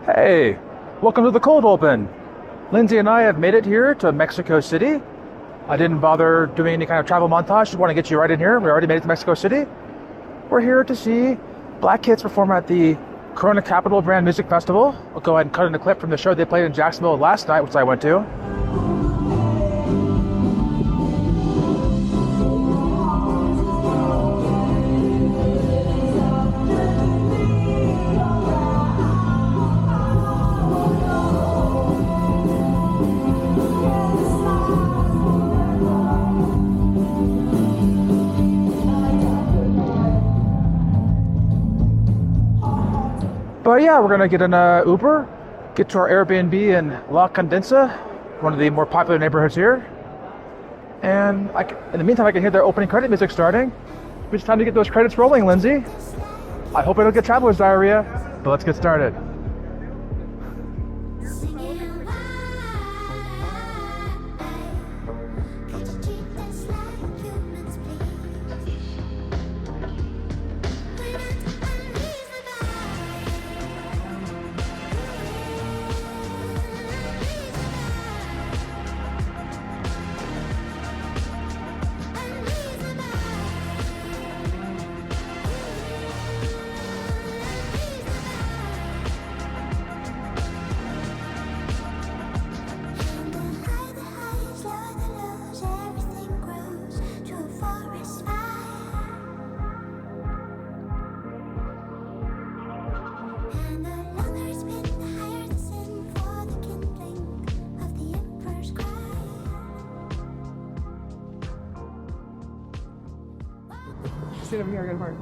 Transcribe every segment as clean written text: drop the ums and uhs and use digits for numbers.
Hey, welcome to the cold open. Lindsay and I have made it here to Mexico City. I didn't bother doing any kind of travel montage. Just want to get you right in here. We already made it to Mexico City. We're here to see Black Kids perform at the Corona Capital Brand Music Festival. I'll go ahead and cut in a clip from the show they played in Jacksonville last night, which I went to. But yeah, we're gonna get an Uber, get to our Airbnb in La Condensa, one of the more popular neighborhoods here. And in the meantime, I can hear their opening credit music starting. It's time to get those credits rolling, Lindsay. I hope I don't get traveler's diarrhea, but let's get started. Sit over here, I got a fart.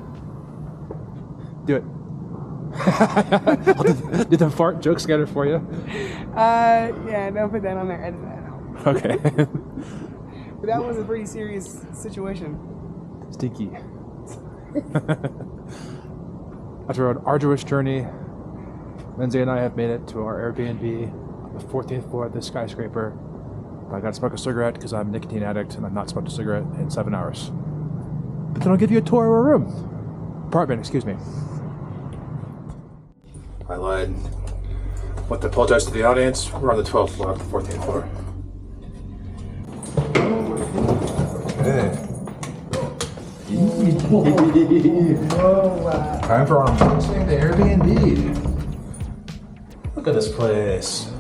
Do it. I'll do the fart joke scatter for you. Yeah, don't put that on there. Edit that out. Okay. But that was a pretty serious situation. Stinky. After an arduous journey, Lindsay and I have made it to our Airbnb on the 14th floor of this skyscraper. I gotta smoke a cigarette because I'm a nicotine addict and I've not smoked a cigarette in 7 hours. But then I'll give you a tour of our room. Apartment, excuse me. I lied. I want to apologize to the audience. We're on the 12th floor, not the 14th floor. Okay. Time for unboxing the Airbnb. Look at this place.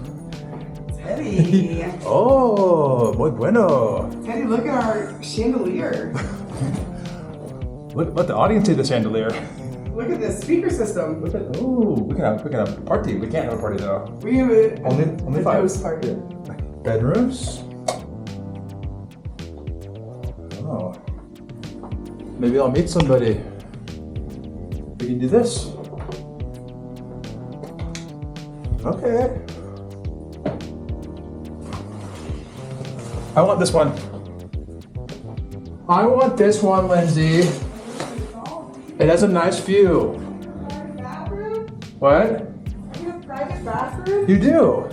Teddy! Oh, muy bueno. Teddy, look at our chandelier. Let the audience see the chandelier. Look at this speaker system. Look at, ooh, we can have a party. We can't have a party though. We have a Only 5. toast party. Bedrooms. Oh. Maybe I'll meet somebody. We can do this. Okay. I want this one. I want this one, Lindsay. It has a nice view. Private bathroom? What? You have a private bathroom? You do?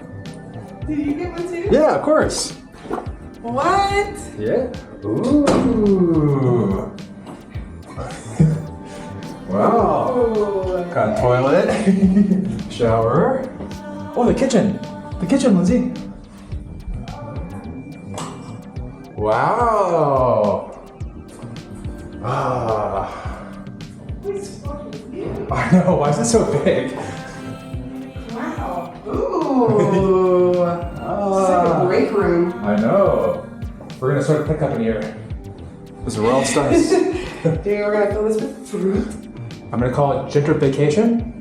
Did you get one too? Yeah, of course. What? Yeah. Ooh. Wow. Ooh. Got a toilet. Shower. Oh, the kitchen. The kitchen, Lindsay. Wow. Ah. I know, why is it so big? Wow. Ooh. This is like a break room. I know. We're gonna start a pickup in here. This is where it all starts. Dude, we're gonna fill this with fruit. I'm gonna call it gentrification.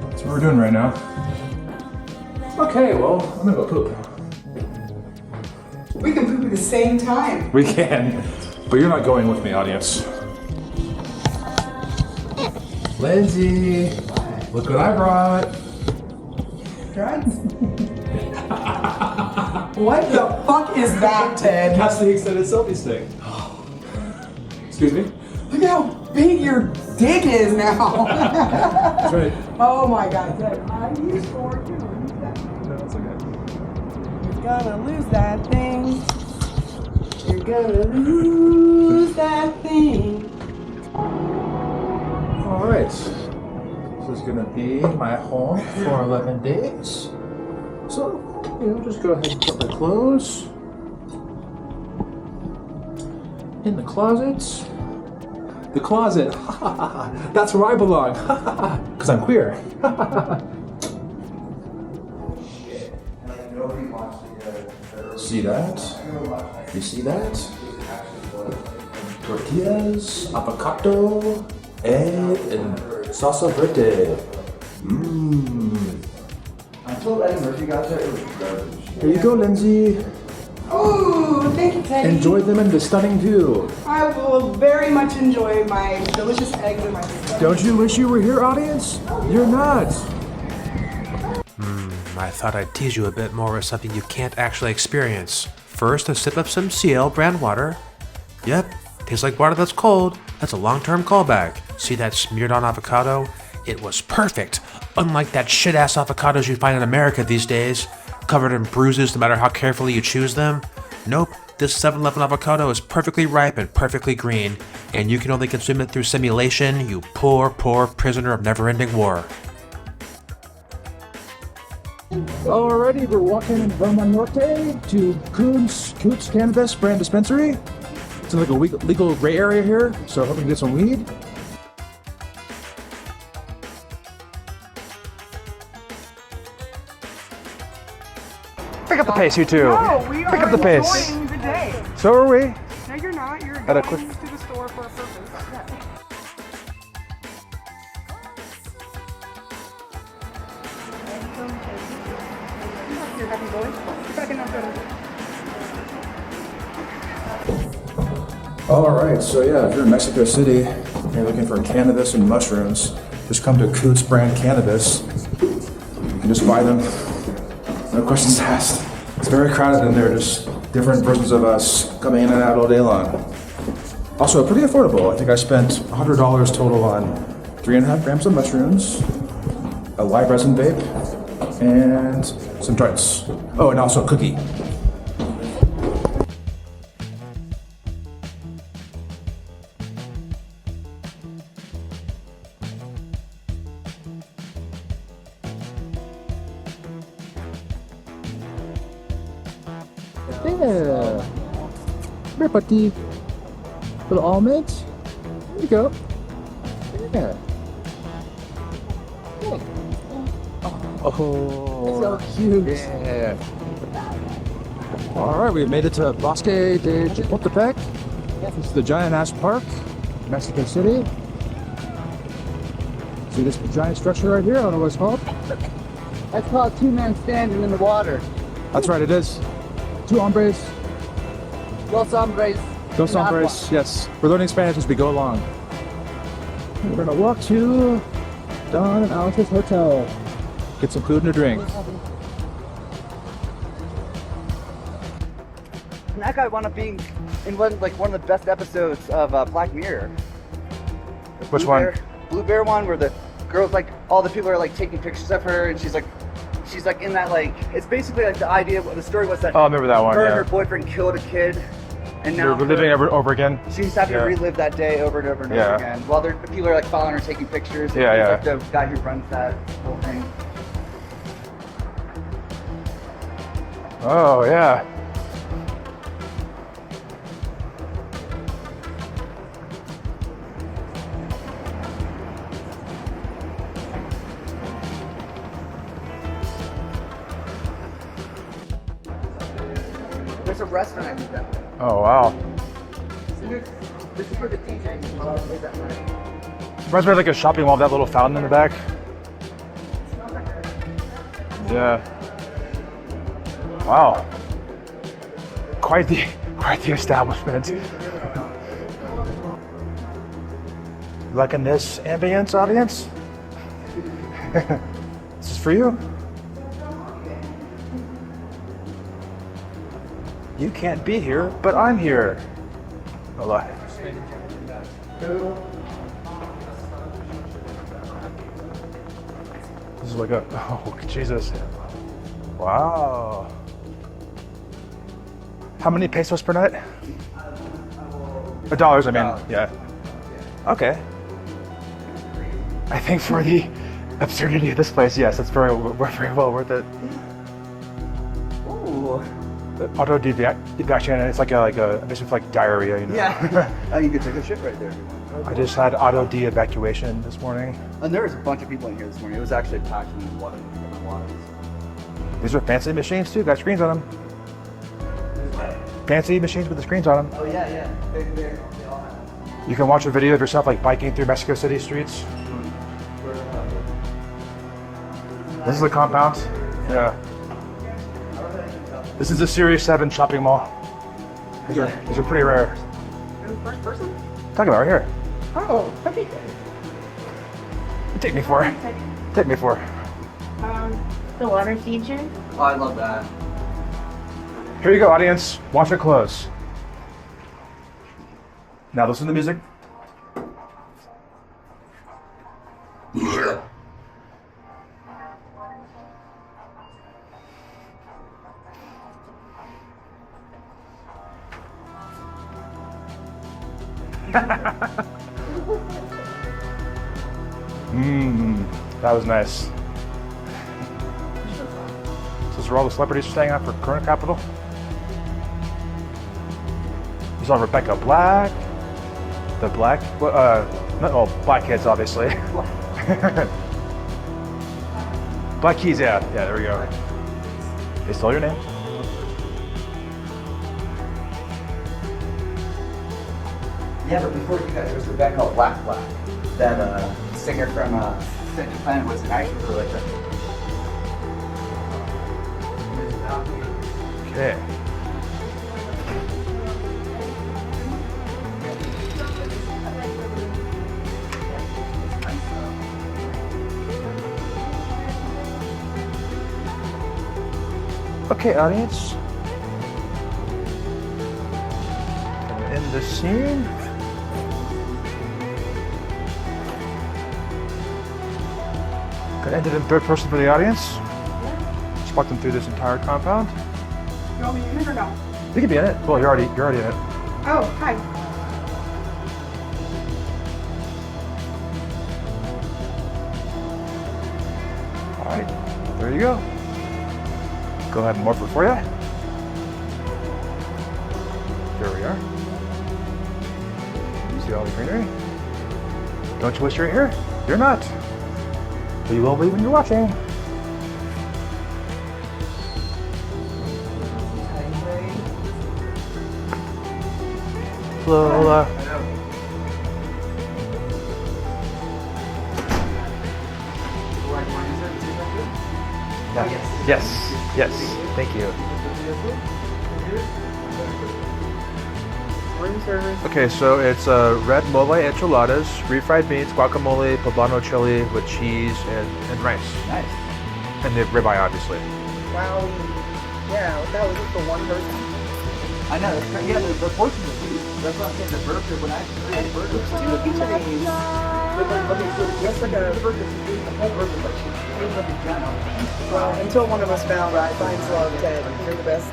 That's what we're doing right now. Okay, well, I'm gonna go poop. We can poop at the same time. We can, but you're not going with me, audience. Lindsay, look what I brought. Drugs? What the fuck is that, Ted? That's the extended selfie stick. Excuse me? Look how big your dick is now. That's right. Oh my god, Ted. I used to work you to lose that. No, that's okay. You're gonna lose that thing. You're gonna lose that thing. Alright. This is gonna be my home for 11 days. So, just go ahead and put my clothes in the closet. The closet, that's where I belong, because I'm queer. See that? You see that? Tortillas, avocado, egg, and salsa verde. Until Eddie Murphy got there, it was garbage. Here you go, Lindsay. Oh, thank you, Teddy. Enjoy them in the stunning view. I will very much enjoy my delicious eggs and my Don't you wish you were here, audience? You're not. I thought I'd tease you a bit more with something you can't actually experience. First, a sip of some CL brand water. Yep, tastes like water that's cold. That's a long-term callback. See that smeared on avocado? It was perfect. Unlike that shit-ass avocados you find in America these days, covered in bruises no matter how carefully you choose them. Nope, this 7-Eleven avocado is perfectly ripe and perfectly green, and you can only consume it through simulation, you poor, poor prisoner of never-ending war. Alrighty, we're walking in Vermont Norte to Coots Cannabis Brand Dispensary. It's in like a legal gray area here, so I hope we can get some weed. Pick up the pace, you two. No, we Pick are up the pace. enjoying the day. So are we. No, you're not. You're At a going quick- to the store for a purpose. You're happy boy. You're back in Alright, so yeah, if you're in Mexico City and you're looking for cannabis and mushrooms, just come to Coots Brand Cannabis. You can just buy them. No questions asked. It's very crowded in there, just different versions of us coming in and out all day long. Also, pretty affordable. I think I spent $100 total on 3.5 grams of mushrooms, a live resin vape, and some joints. Oh, and also a cookie. Yeah. Here, buddy. Little almonds. There you go. Yeah. Oh. So cute. Yeah. All right, we've made it to Bosque de Chapultepec. This is the giant-ass park, Mexico City. See this giant structure right here? I don't know what it's called. That's called two-man standing in the water. That's right, it is. Two hombres. Dos hombres. Dos in agua. hombres, yes. We're learning Spanish as we go along. We're gonna walk to Don and Alice's hotel. Get some food and a drink. And that guy wound up being in one of the best episodes of Black Mirror. The Which Blue one? Bear- Blue Bear one, where the girls all the people are taking pictures of her, and she's in that it's basically the idea. The story was that Oh, I remember that one, her and yeah. her boyfriend killed a kid, and now We're living over again. she's having Yeah. to relive that day over and over and Yeah. over again. While the people are following her, taking pictures. and Yeah, he's, the guy who runs that whole thing. Oh, yeah. There's a restaurant I think that way. Oh, wow. This is where the DJ plays that night. Reminds me of like a shopping mall with that little fountain in the back. Yeah. Wow. Quite the establishment. Liking this ambience, audience? This is for you. You can't be here, but I'm here. Hello. This is like a, oh, Jesus. Wow. How many pesos per night? Dollars, I mean, yeah. Okay. I think for the absurdity of this place, yes, it's very well worth it. Ooh. Auto devacation, it's like a basically like diarrhea, you know. Yeah. Oh, you could take a shit right there. I just had auto de-evacuation this morning. And there was a bunch of people in here this morning. It was actually packed in water. These are fancy machines too. Got screens on them. Fancy machines with the screens on them. Oh yeah, yeah. They all have. You can watch a video of yourself like biking through Mexico City streets. This is the compound. Yeah. This is a Series 7 shopping mall. These are pretty rare. First person? Talk about right here. Oh, okay. Take me for it. Take me for it. The water feature. Oh, I love that. Here you go, audience. Watch it close. Now listen to the music. That was nice. This is where all the celebrities are staying at for Corona Capital. You saw Rebecca Black. The Black, Black Kids, obviously. Black Keys, yeah, there we go. They stole your name? Yeah, but before you guys, there was a band called Black Black. That singer from Second Planet was an actual religion. Okay. Okay, audience. Gonna end the scene. Gonna end it in third person for the audience. Just walk them through this entire compound. You want me in it or no? You can be in it. Well, you're already in it. Oh, hi. All right, there you go. Go ahead and morph it for you. There we are. You see all the greenery? Don't you wish you were here? You're not. But you will be when you're watching. Hello, hola. Yes, thank you. Okay, so it's red mole enchiladas, refried beans, guacamole, poblano chili with cheese and rice. Nice. And the ribeye, obviously. Wow. Yeah, that was just for one person. I know. Yeah, the portion is huge. That's what I'm saying. The burger, when I create burgers, Do each of these. That's like a well, until one of us finds love, Ted. You're the best.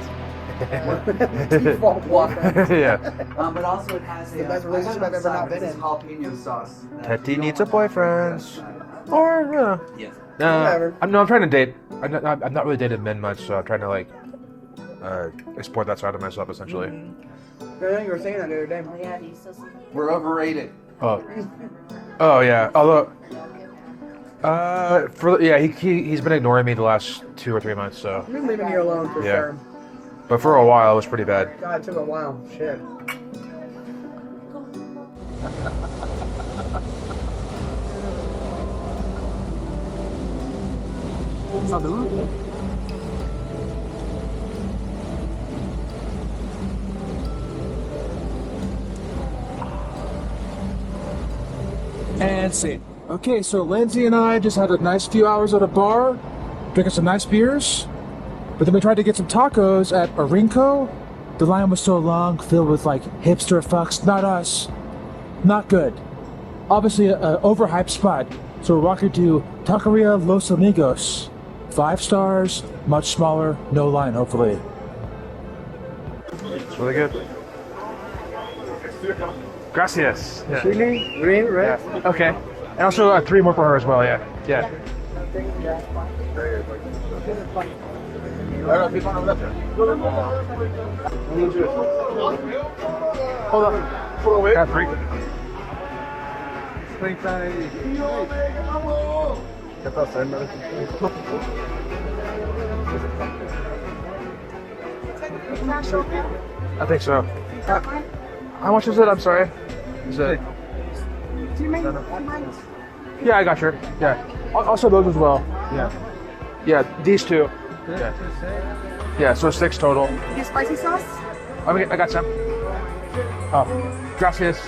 Default walker. Yeah. But also it has the best relationship I've ever not been in. Jalapeno sauce. Teddy needs a boyfriend. Or, Yes. Whatever. I'm trying to date. I'm not really dating men much, so I'm trying to like explore that side of myself essentially. I know you were saying that the other day. Oh yeah, he's so sweet. We're overrated. Oh yeah. Although, he's been ignoring me the last 2 or 3 months. So, I've been leaving you alone for Yeah. sure. but for a while it was pretty bad. God, it took a while. Shit. fancy. Okay, so Lindsay and I just had a nice few hours at a bar, drinking some nice beers. But then we tried to get some tacos at Orinco. The line was so long, filled with like hipster fucks. Not us. Not good. Obviously, an overhyped spot. So we're walking to Taqueria Los Amigos. 5 stars, much smaller, no line, hopefully. It's really good. Gracias. Yeah. Chili, green, red. Yeah. Okay. And also 3 more for her as well, yeah. Yeah. Hold on. Got 3. I think so. How much is it? I'm sorry. Is it? Yeah, I got you. Yeah. Also those as well. Yeah. Yeah, these 2. Yeah. Yeah, so 6 total. Get spicy sauce? I got some. Oh, gracias.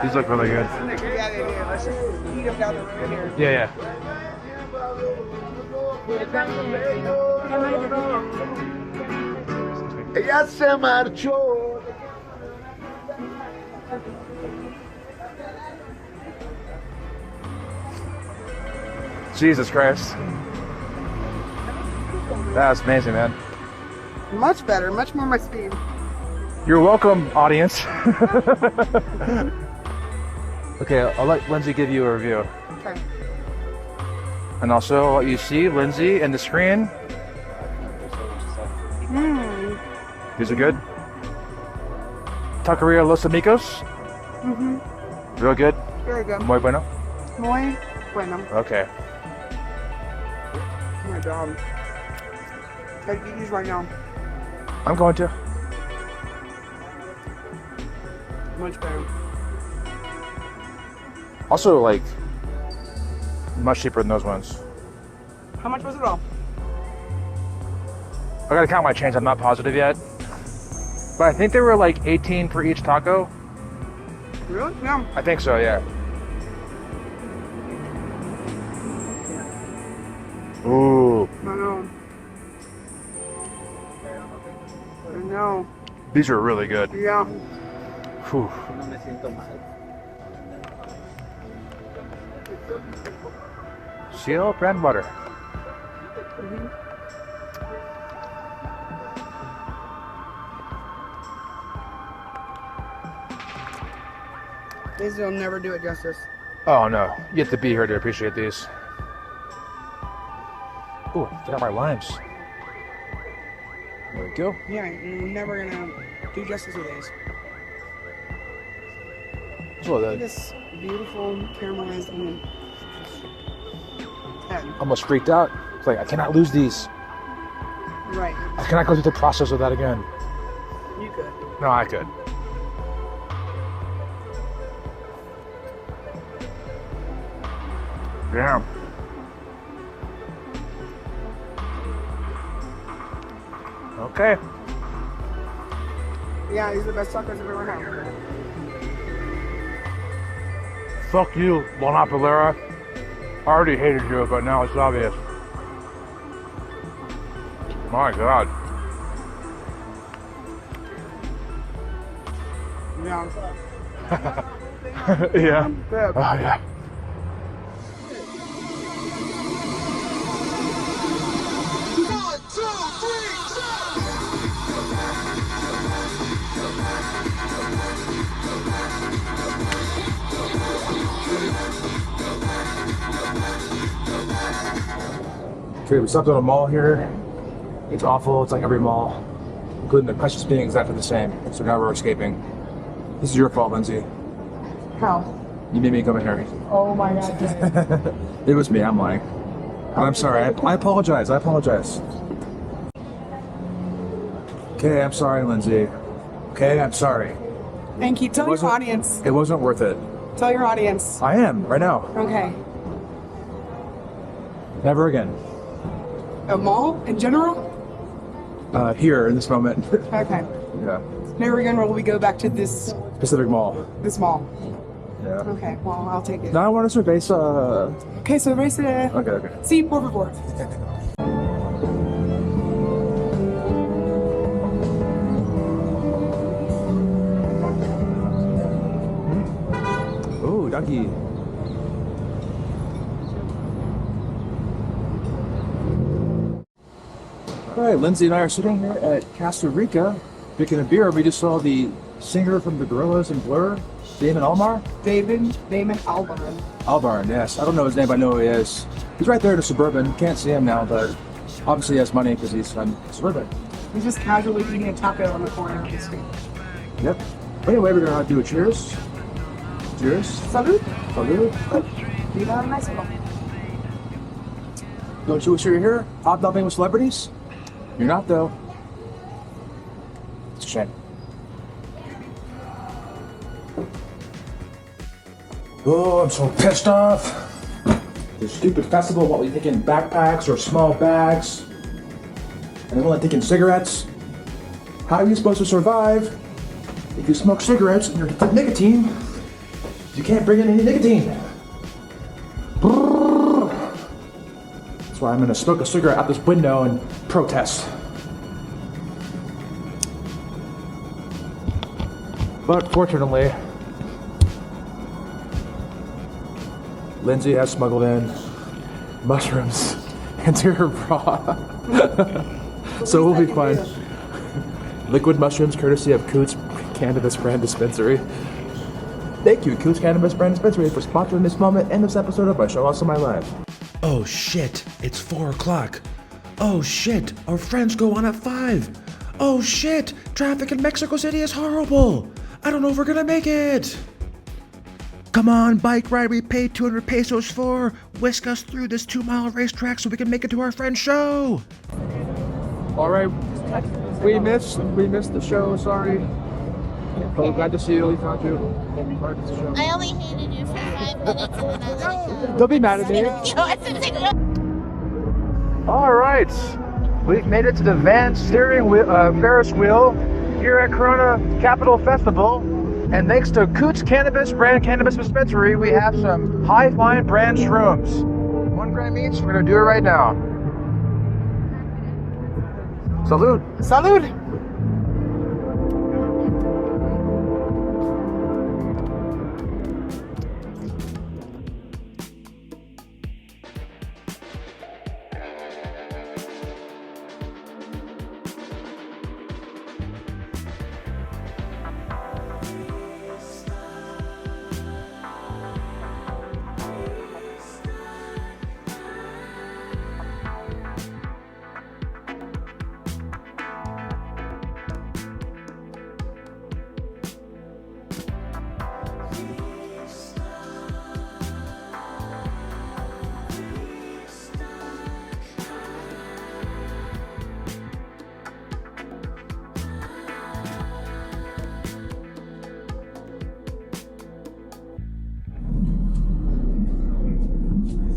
These look really good. Yeah. Let's just eat them down the road here. Yeah, Ella se marchó. Jesus Christ. That's amazing, man. Much better, much more my speed. You're welcome, audience. Okay, I'll let Lindsay give you a review. Okay. And also, I'll let you see Lindsay and the screen. These are good. Taqueria Los Amigos. Real good. Very good. Muy bueno. Muy bueno. Okay. Oh my god. Take these right now. I'm going to. Much better. Also, like, much cheaper than those ones. How much was it all? I gotta count my change. I'm not positive yet. But I think they were like 18 for each taco. Really? Yeah. I think so, yeah. Ooh. I know. I know. These are really good. Yeah. Whew. Seal brand butter. These will never do it justice. Oh no, you have to be here to appreciate these. Ooh, they got my limes. There we go. Yeah, you're never gonna do justice with these. So Look at that this beautiful caramelized onion. And, almost freaked out. It's like I cannot lose these. right. I cannot go through the process of that again. You could. No, I could. Damn. Okay. Yeah, these are the best tacos I've ever had. Fuck you, Lona Polera. I already hated you, but now it's obvious. My God. Yeah. Yeah. Good. Oh, yeah. Okay, we stopped at a mall here. It's awful. It's like every mall, including the prices being exactly the same. So now we're escaping. This is your fault, Lindsay. How? You made me come in here. Oh my god. It was me. I'm lying. But I'm sorry. I apologize. I apologize. Okay, I'm sorry, Lindsay. Okay, I'm sorry. Thank you. Tell your audience. It wasn't worth it. Tell your audience. I am right now. Okay. Never again. A mall in general? Here in this moment. Okay. Yeah. Now we're gonna, will we go back to this Pacific Mall. mall? Yeah. Okay, well, I'll take it. Now I want to cerveza. Okay, so race it. Okay. Sí, por favor. Oh, ducky. All right, Lindsay and I are sitting here at Costa Rica drinking a beer. We just saw the singer from the Gorillas and Blur, Damon Albarn. Damon Albarn. Albarn, yes. I don't know his name, but I know who he is. He's right there in the Suburban. Can't see him now, but obviously he has money because he's on Suburban. He's just casually eating a taco on the corner of the street. Yep. But anyway, we're gonna do a cheers. Cheers. Salud. Salud. Viva Mexico. Don't you wish you were here? Hobnobbing with celebrities? You're not, though. It's a shame. Oh, I'm so pissed off. This stupid festival, what we taking backpacks or small bags? And they're only taking cigarettes. How are you supposed to survive if you smoke cigarettes and you're nicotine? You can't bring in any nicotine. That's why I'm gonna smoke a cigarette out this window and protest. But fortunately, Lindsay has smuggled in mushrooms into her bra. So we'll be fine. Liquid mushrooms courtesy of Coots Cannabis Brand Dispensary. Thank you, Coots Cannabis Brand Dispensary, for sponsoring this moment and this episode of My Show Also My Life. Oh shit, it's 4 o'clock. Oh shit, our friends go on at 5. Oh shit, traffic in Mexico City is horrible. I don't know if we're gonna make it. Come on, bike ride we paid 200 pesos for. Whisk us through this 2-mile racetrack so we can make it to our friend's show. All right, we missed the show. Sorry, but we're glad to see you. We found you. I only hated you for 5 minutes and then I was like, Don't be mad at me. All right, we've made it to the Van steering wheel, Ferris wheel here at Corona Capital Festival. And thanks to Coots Cannabis Brand Cannabis Dispensary, we have some high fine brand shrooms. 1 gram each. We're gonna do it right now. Salud. Salud.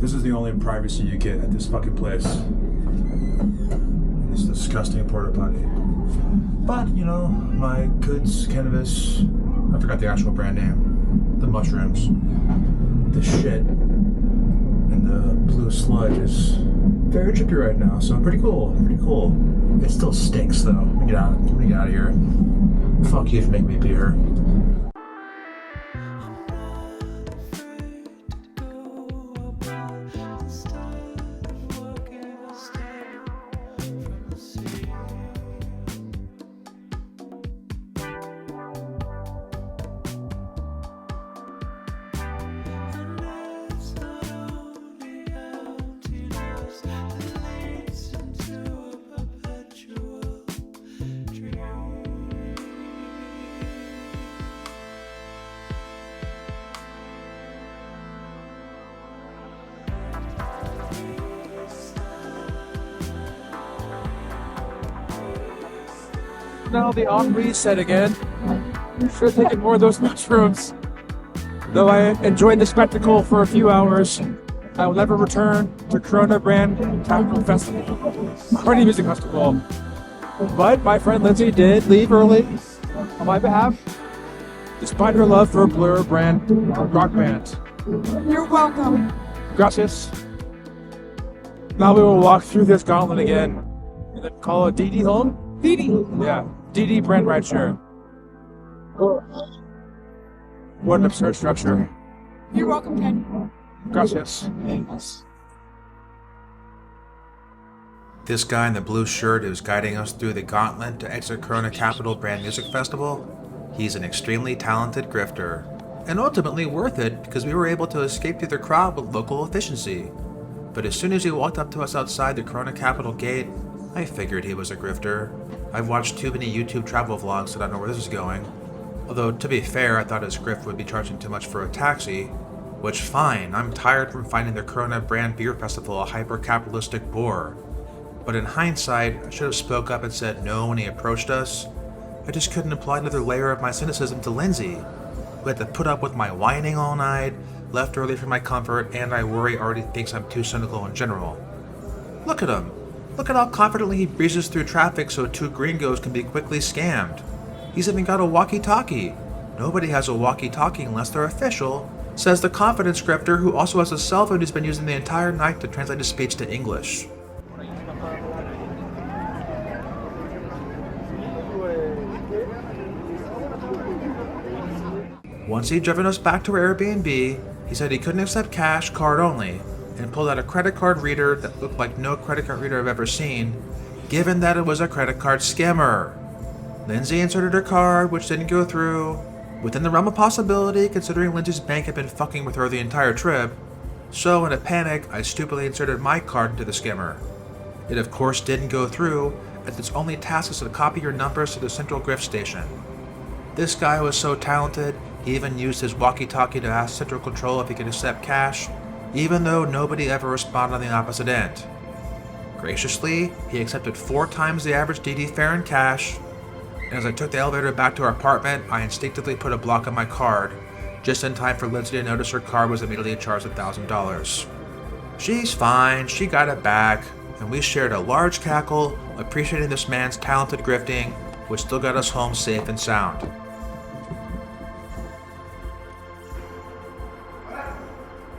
This is the only privacy you get at this fucking place. This disgusting porta potty. But, you know, my Coots Cannabis, I forgot the actual brand name, the mushrooms, the shit, and the blue sludge is very trippy right now, so pretty cool, pretty cool. It still stinks though. Let me get out of here. Fuck you for making me pee here. Now the on reset again. Should have taken more of those mushrooms. Though I enjoyed the spectacle for a few hours, I will never return to Corona Brand Capital Festival. Party Music Festival. But my friend Lindsay did leave early on my behalf, despite her love for Blur brand rock band. You're welcome. Gracias. Now we will walk through this gauntlet again and then call it DD home. Dee Yeah, DD brand rideshare. What an absurd structure. You're welcome, Ken. Gracias. This guy in the blue shirt who's guiding us through the gauntlet to exit Corona Capital Brand Music Festival, he's an extremely talented grifter. And ultimately worth it because we were able to escape through the crowd with local efficiency. But as soon as he walked up to us outside the Corona Capital gate, I figured he was a grifter. I've watched too many YouTube travel vlogs so I don't know where this is going. Although, to be fair, I thought his grift would be charging too much for a taxi. Which, fine, I'm tired from finding the Corona Brand Beer Festival a hyper-capitalistic bore. But in hindsight, I should have spoke up and said no when he approached us. I just couldn't apply another layer of my cynicism to Lindsay, who had to put up with my whining all night, left early for my comfort, and I worry already thinks I'm too cynical in general. Look at him. Look at how confidently he breezes through traffic so two gringos can be quickly scammed. He's even got a walkie-talkie. Nobody has a walkie-talkie unless they're official, says the confidence grifter who also has a cell phone he's been using the entire night to translate his speech to English. Once he'd driven us back to our Airbnb, he said he couldn't accept cash, card only, and pulled out a credit card reader that looked like no credit card reader I've ever seen, given that it was a credit card scammer. Lindsay inserted her card, which didn't go through, within the realm of possibility considering Lindsay's bank had been fucking with her the entire trip, so in a panic, I stupidly inserted my card into the scammer. It of course didn't go through, as its only task is to copy your numbers to the central grift station. This guy was so talented, he even used his walkie-talkie to ask Central Control if he could accept cash, even though nobody ever responded on the opposite end. Graciously, he accepted 4 times the average DD fare in cash, and as I took the elevator back to our apartment, I instinctively put a block on my card, just in time for Lindsay to notice her card was immediately charged $1,000. She's fine, she got it back, and we shared a large cackle, appreciating this man's talented grifting, which still got us home safe and sound.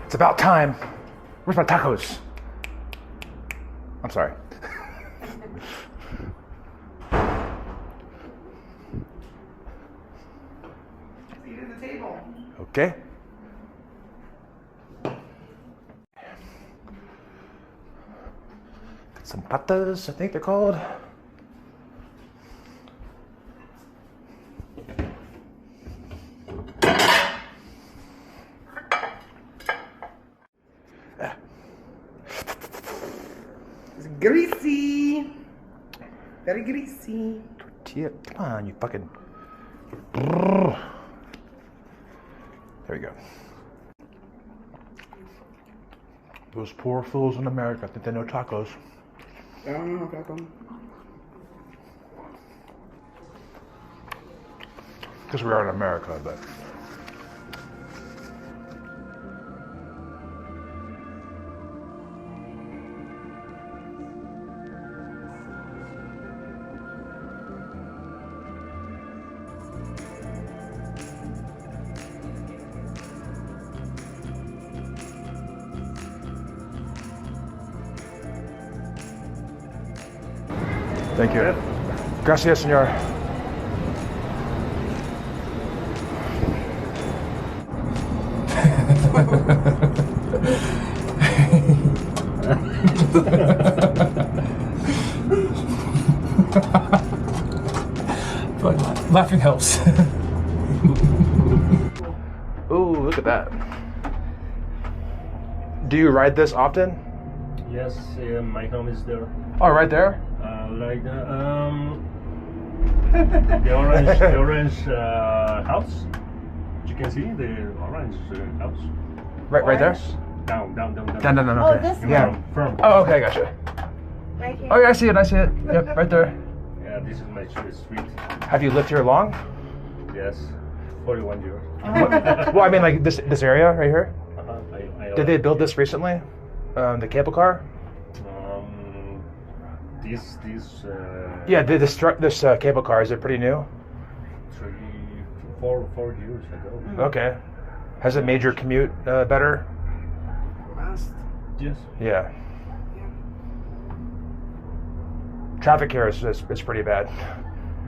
It's about time. Where's my tacos? I'm sorry. Seat at the table. Okay. Some patas, I think they're called. It's greasy. Very greasy. Tortilla. Come on, you fucking. There we go. Those poor fools in America think they know tacos. I don't know about them. Because we are in America, but. Thank you. Gracias, señor. But laughing helps. Ooh, look at that. Do you ride this often? Yes, my home is there. Oh, right there? Like the orange house. You can see the orange house. Right there? Down. No. Oh, Okay. this one. Yeah. From. Oh, okay, gotcha. Right here. Oh, yeah, I see it. Yep, right there. Yeah, this is my street. Have you lived here long? Yes, 41 years. Well, I mean, like this area right here. I Did they build this recently? The cable car? This Yeah, this cable car, is it pretty new? 4 years ago. Okay. Has it made your commute better? Must. Yes. Yeah. Traffic here is pretty bad.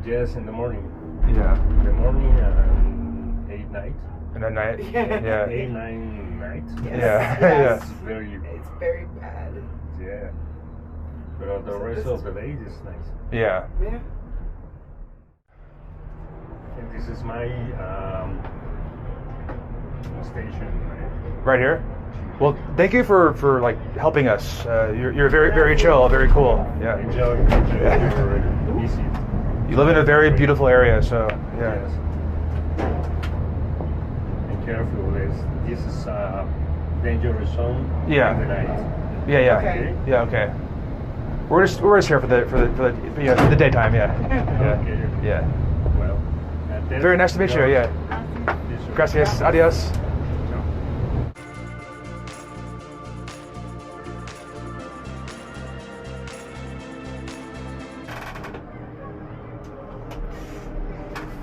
Yes, in the morning. Yeah. In the morning and 8 night. And at night? Yeah. 8, 9 night. Yes. Yeah. Yes. It's very It's very bad. yeah. But the rest of the day is nice. Yeah. Yeah. And this is my station. Right here? Well, thank you for like helping us. You're very chill, very cool. Yeah. Enjoy. You're easy. You live in a very beautiful area, so yeah. Yes. And careful. This is a dangerous zone. Yeah. In the night. Yeah. Okay. Yeah. Okay. We're just here for the daytime. Yeah. Okay. Yeah. Well. And then Very nice to meet you. Yeah. This is- Gracias. Adios.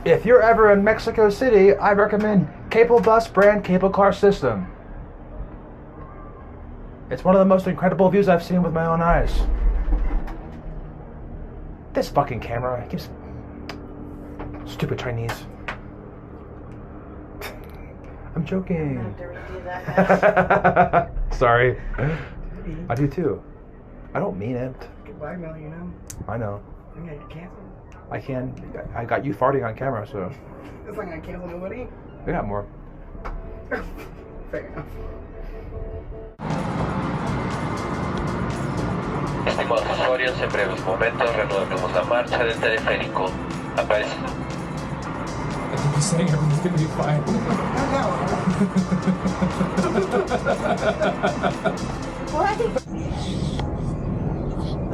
If you're ever in Mexico City, I recommend Cable Bus brand cable car system. It's one of the most incredible views I've seen with my own eyes. This fucking camera keeps... Stupid Chinese. I'm joking. Sorry. I do too. I don't mean it. Goodbye, Mel, you know. I know. I'm gonna get canceled. I got you farting on camera, so It's not gonna cancel nobody. we got more. Fair enough. Estimados usuarios, en breves momentos reanudaremos la marcha del teleférico. Aparece. I think he's saying everything's gonna be fine. What?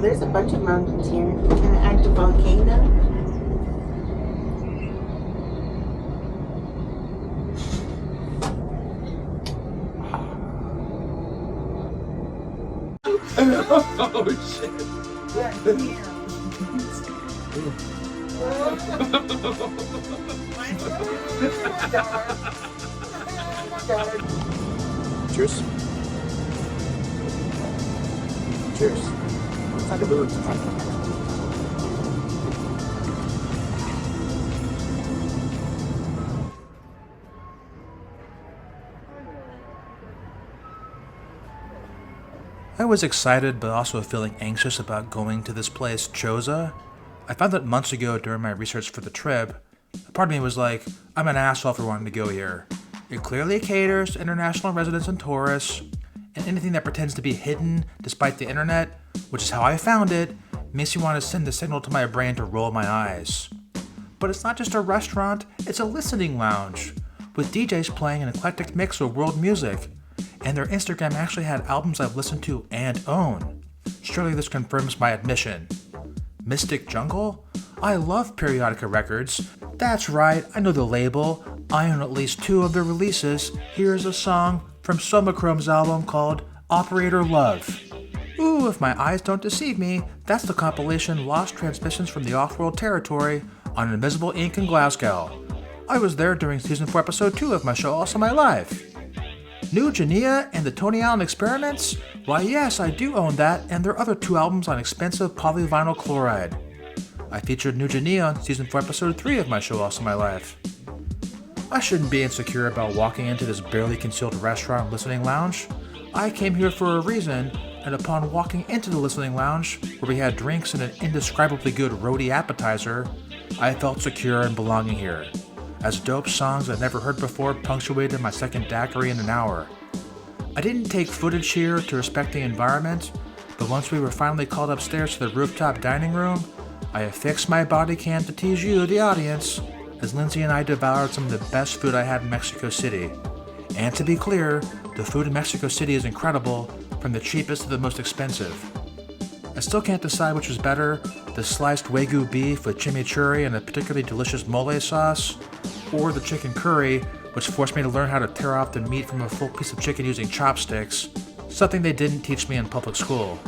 There's a bunch of mountains here. An active volcano. Oh shit. Cheers. Cheers. Like a bird. I was excited but also feeling anxious about going to this place, Choza. I found out months ago during my research for the trip. A part of me was like, I'm an asshole for wanting to go here. It clearly caters to international residents and tourists, and anything that pretends to be hidden despite the internet, which is how I found it, makes me want to send a signal to my brain to roll my eyes. But it's not just a restaurant, it's a listening lounge, with DJs playing an eclectic mix of world music. And their Instagram actually had albums I've listened to and own. Surely this confirms my admission. Mystic Jungle? I love Periodica Records. That's right, I know the label. I own at least 2 of their releases. Here's a song from Somachrome's album called Operator Love. Ooh, if my eyes don't deceive me, that's the compilation Lost Transmissions from the Off-World Territory on Invisible Ink in Glasgow. I was there during Season 4 Episode 2 of my show Also My Life. New Genea and the Tony Allen Experiments? Why yes, I do own that and their other 2 albums on expensive polyvinyl chloride. I featured New Genea on Season 4 Episode 3 of my show Also My Life. I shouldn't be insecure about walking into this barely concealed restaurant listening lounge. I came here for a reason, and upon walking into the listening lounge, where we had drinks and an indescribably good roadie appetizer, I felt secure in belonging here, as dope songs I'd never heard before punctuated my second daiquiri in an hour. I didn't take footage here to respect the environment, but once we were finally called upstairs to the rooftop dining room, I affixed my body cam to tease you, the audience, as Lindsay and I devoured some of the best food I had in Mexico City. And to be clear, the food in Mexico City is incredible, from the cheapest to the most expensive. I still can't decide which was better, the sliced Wagyu beef with chimichurri and a particularly delicious mole sauce, or the chicken curry, which forced me to learn how to tear off the meat from a full piece of chicken using chopsticks, something they didn't teach me in public school.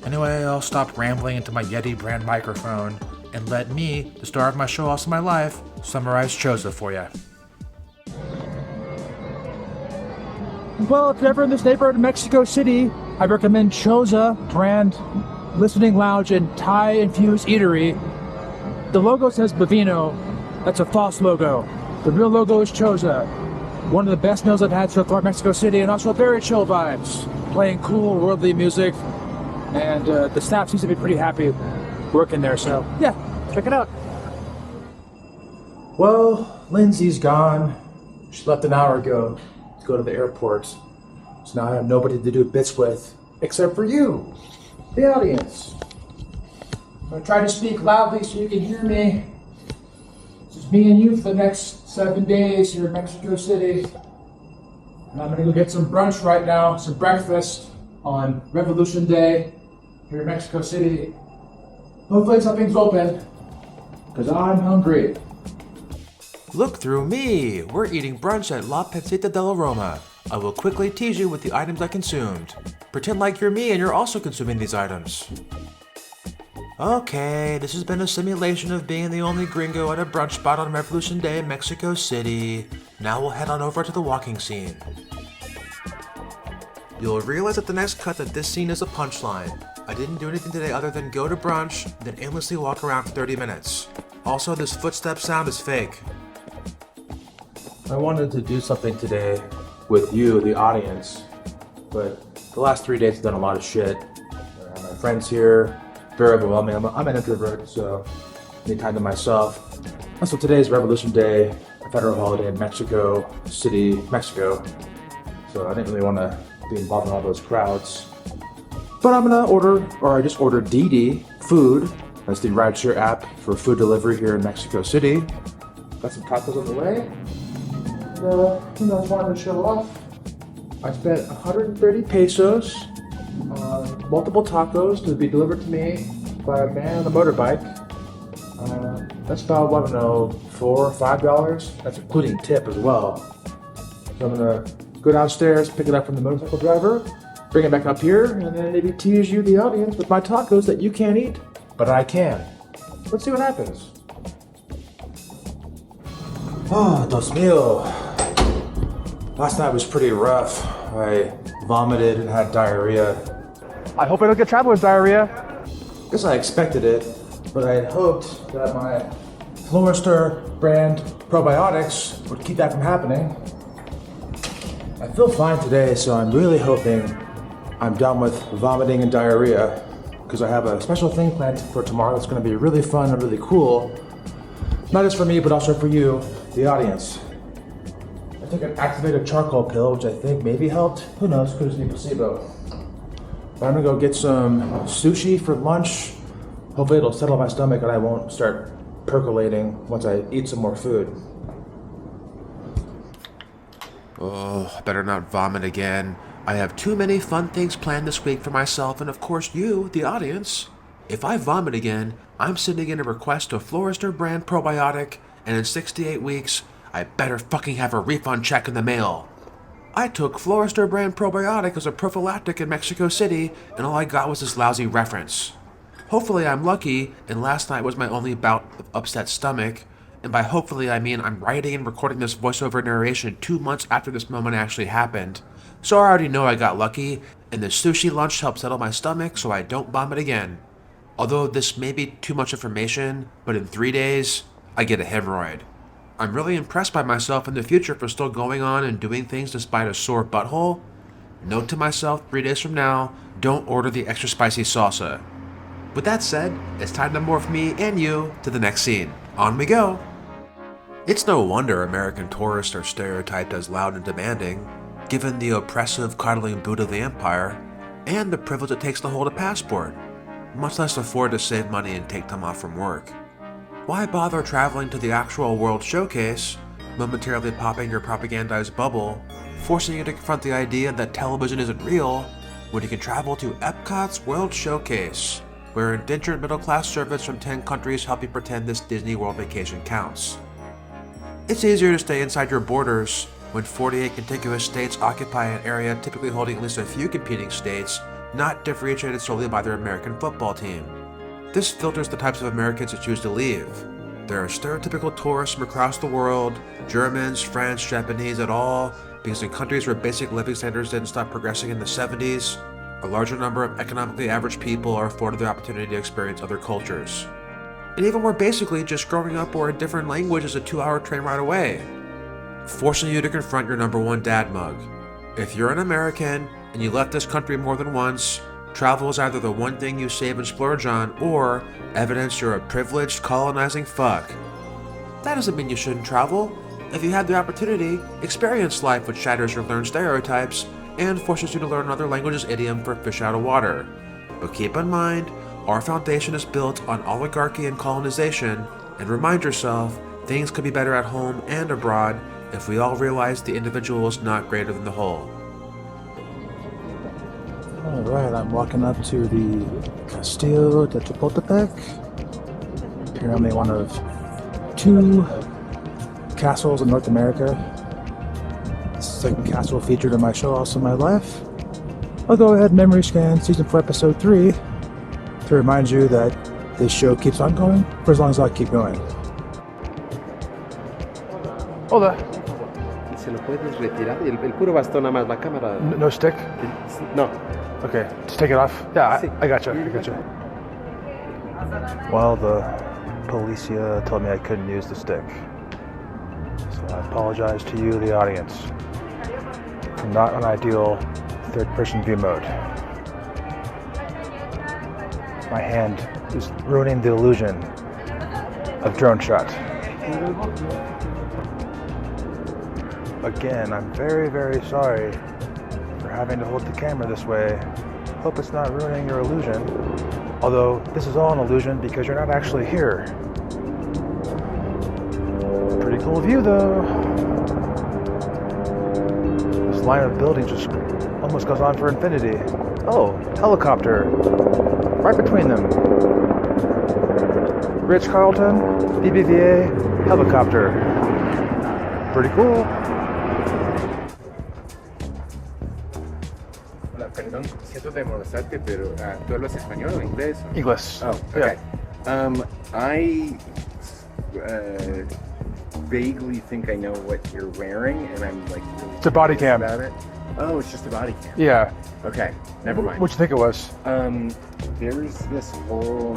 Anyway, I'll stop rambling into my Yeti brand microphone and let me, the star of my show Also My Life, summarize Choza for you. Well, if you're ever in this neighborhood of Mexico City, I recommend Choza brand listening lounge and Thai-infused eatery. The logo says Bavino. That's a false logo. The real logo is Choza. One of the best meals I've had so far in Mexico City, and also very chill vibes. Playing cool, worldly music, and the staff seems to be pretty happy working there, so yeah, check it out. Well, Lindsay's gone. She left an hour ago to go to the airport. So now I have nobody to do bits with, except for you, the audience. I'm gonna try to speak loudly so you can hear me. It's just me and you for the next 7 days here in Mexico City. And I'm gonna go get some brunch right now, some breakfast on Revolution Day here in Mexico City. Hopefully something's open, because I'm hungry. Look through me! We're eating brunch at La Pizzetta della Roma. I will quickly tease you with the items I consumed. Pretend like you're me and you're also consuming these items. Okay, this has been a simulation of being the only gringo at a brunch spot on Revolution Day in Mexico City. Now we'll head on over to the walking scene. You'll realize at the next cut that this scene is a punchline. I didn't do anything today other than go to brunch, then aimlessly walk around for 30 minutes. Also, this footstep sound is fake. I wanted to do something today with you, the audience, but the last 3 days have done a lot of shit. I have my friends here, very overwhelming. I'm an introvert, so I need time to myself. Also, today is Revolution Day, a federal holiday in Mexico City, Mexico. So I didn't really want to be involved in all those crowds. But I'm gonna order, or I just ordered Didi Food. That's the rideshare app for food delivery here in Mexico City. Got some tacos on the way. Wanted to show off. I spent 130 pesos on multiple tacos to be delivered to me by a man on a motorbike. That's about, I don't know, $4 or $5. That's including tip as well. So I'm gonna go downstairs, pick it up from the motorcycle driver, bring it back up here, and then maybe tease you, the audience, with my tacos that you can't eat, but I can. Let's see what happens. Oh, Dios mío. Last night was pretty rough. I vomited and had diarrhea. I hope I don't get traveler's diarrhea. Guess I expected it, but I had hoped that my Florister brand probiotics would keep that from happening. I feel fine today, so I'm really hoping I'm done with vomiting and diarrhea, because I have a special thing planned for tomorrow that's going to be really fun and really cool. Not just for me, but also for you, the audience. I took an activated charcoal pill, which I think maybe helped. Who knows, could just be placebo. But I'm gonna go get some sushi for lunch. Hopefully it'll settle my stomach and I won't start percolating once I eat some more food. Oh, I better not vomit again. I have too many fun things planned this week for myself and of course you, the audience. If I vomit again, I'm sending in a request to Florister brand probiotic, and in 68 weeks, I better fucking have a refund check in the mail. I took Florister brand probiotic as a prophylactic in Mexico City, and all I got was this lousy reference. Hopefully I'm lucky, and last night was my only bout of upset stomach, and by hopefully I mean I'm writing and recording this voiceover narration 2 months after this moment actually happened. So I already know I got lucky, and the sushi lunch helped settle my stomach so I don't vomit again. Although this may be too much information, but in 3 days, I get a hemorrhoid. I'm really impressed by myself in the future for still going on and doing things despite a sore butthole. Note to myself 3 days from now, don't order the extra spicy salsa. With that said, it's time to morph me and you to the next scene. On we go! It's no wonder American tourists are stereotyped as loud and demanding, given the oppressive coddling boot of the empire, and the privilege it takes to hold a passport, much less afford to save money and take time off from work. Why bother traveling to the actual World Showcase, momentarily popping your propagandized bubble, forcing you to confront the idea that television isn't real, when you can travel to Epcot's World Showcase, where indentured middle-class servants from 10 countries help you pretend this Disney World vacation counts. It's easier to stay inside your borders when 48 contiguous states occupy an area typically holding at least a few competing states, not differentiated solely by their American football team. This filters the types of Americans that choose to leave. There are stereotypical tourists from across the world, Germans, French, Japanese et al., because in countries where basic living standards didn't stop progressing in the 70s, a larger number of economically average people are afforded the opportunity to experience other cultures. And even more basically, just growing up where a different language is a 2-hour train ride away, forcing you to confront your number one dad mug. If you're an American and you left this country more than once, travel is either the one thing you save and splurge on, or evidence you're a privileged, colonizing fuck. That doesn't mean you shouldn't travel. If you have the opportunity, experience life which shatters your learned stereotypes and forces you to learn another language's idiom for fish out of water. But keep in mind, our foundation is built on oligarchy and colonization, and remind yourself, things could be better at home and abroad if we all realize the individual is not greater than the whole. Alright, I'm walking up to the Castillo de Chapultepec. Apparently one of 2 castles in North America. It's the second castle featured in my show Also My Life. I'll go ahead and memory scan Season 4, Episode 3 to remind you that this show keeps on going for as long as I keep going. Hola. Se lo puedes retirar, el puro bastón nada más, la cámara. No stick? No. Okay, just take it off. Yeah, Sí. I gotcha. Well, the policia told me I couldn't use the stick. So I apologize to you, the audience, for not an ideal third-person view mode. My hand is ruining the illusion of drone shot. Again, I'm very, very sorry for having to hold the camera this way. Hope it's not ruining your illusion. Although, this is all an illusion because you're not actually here. Pretty cool view though. This line of buildings just almost goes on for infinity. Oh, helicopter. Right between them. Ritz-Carlton, BBVA, helicopter. Pretty cool. Hola, perdón, siento de molestarte, pero ¿tú hablas español o inglés? English. Oh, okay. I vaguely think I know what you're wearing, and I'm like really It's a body cam. about it. Oh, it's just a body cam. Yeah. Okay, never mind. What'd you think it was? There's this whole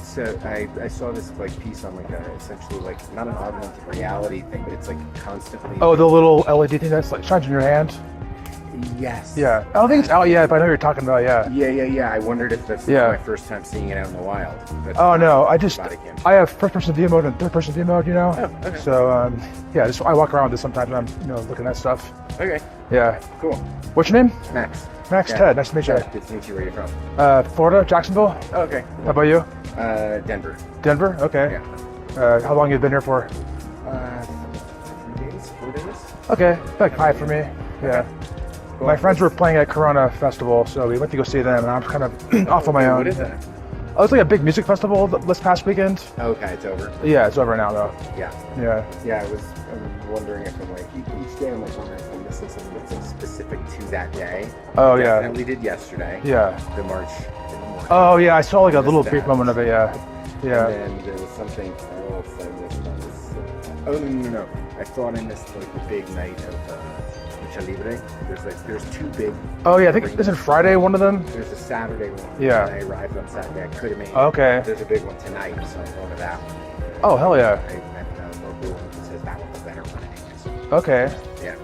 so I saw this like piece on like essentially like not an augmented reality thing, but it's like constantly. Oh, the little LED thing that's like shines in your hand? Yes. Yeah. I don't think it's out yet, but I know what you're talking about, yeah. Yeah. I wondered if that's Yeah. my first time seeing it out in the wild. But Oh no, body cam. I have first-person view mode and third-person view mode, you know? Oh, okay. So, yeah, I walk around with this sometimes when I'm, looking at stuff. Okay, Yeah. cool. What's your name? Max. Max Yeah. Ted, nice to meet you. Good to meet you. Where are you from? Florida, Jacksonville. Oh, okay. How about you? Denver. Denver? Okay. Yeah. How long you been here for? 3 days, 4 days. Okay, like 5 for me. Yeah. Cool. My friends were playing at Corona Festival, so we went to go see them, and I'm kind of off on my own. What is that? Oh, it's like a big music festival this past weekend. Okay, it's over. Yeah, it's over now though. Yeah. Yeah. I'm wondering if I'm like each day I'm like wondering if I'm missing something that's like specific to that day. Oh yeah. Definitely did yesterday. Yeah. The march in the morning. Oh yeah, I saw like a Missed little that. brief moment of it. Yeah. Yeah. And then there was something else I missed on this. Oh no. I thought I missed like the big night of Lucha Libre. There's 2 big. Oh yeah, I think isn't Friday one of them? There's a Saturday one. Yeah. And I arrived on Saturday. I could have made it. Okay. There's a big one tonight, so I'm going to that one. Oh hell yeah. I met a local one who says that one's a better one. Anyways. Okay. Yeah.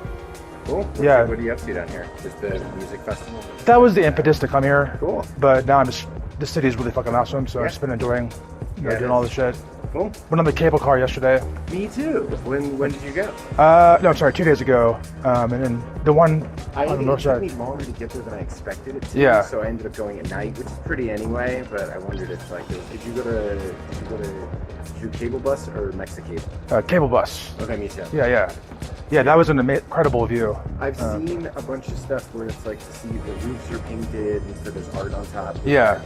Cool. Yeah. What are you up to down here? Just the music festival? That was the impetus to come here. Cool. But now the city is really fucking awesome, so I've just been enjoying, Yeah, it doing all is. this shit. Cool. Went on the cable car yesterday. Me too. When did you go? No, sorry, 2 days ago. And then the one on the It north took me side. longer to get there than I expected it to. Yeah. So I ended up going at night, which is pretty anyway. But I wondered if like, did you do cable bus or Mexicable? Cable bus. Okay, me too. Yeah. Yeah, that was an incredible view. I've seen a bunch of stuff where it's like, see, the roofs are painted instead there's art on top. Yeah.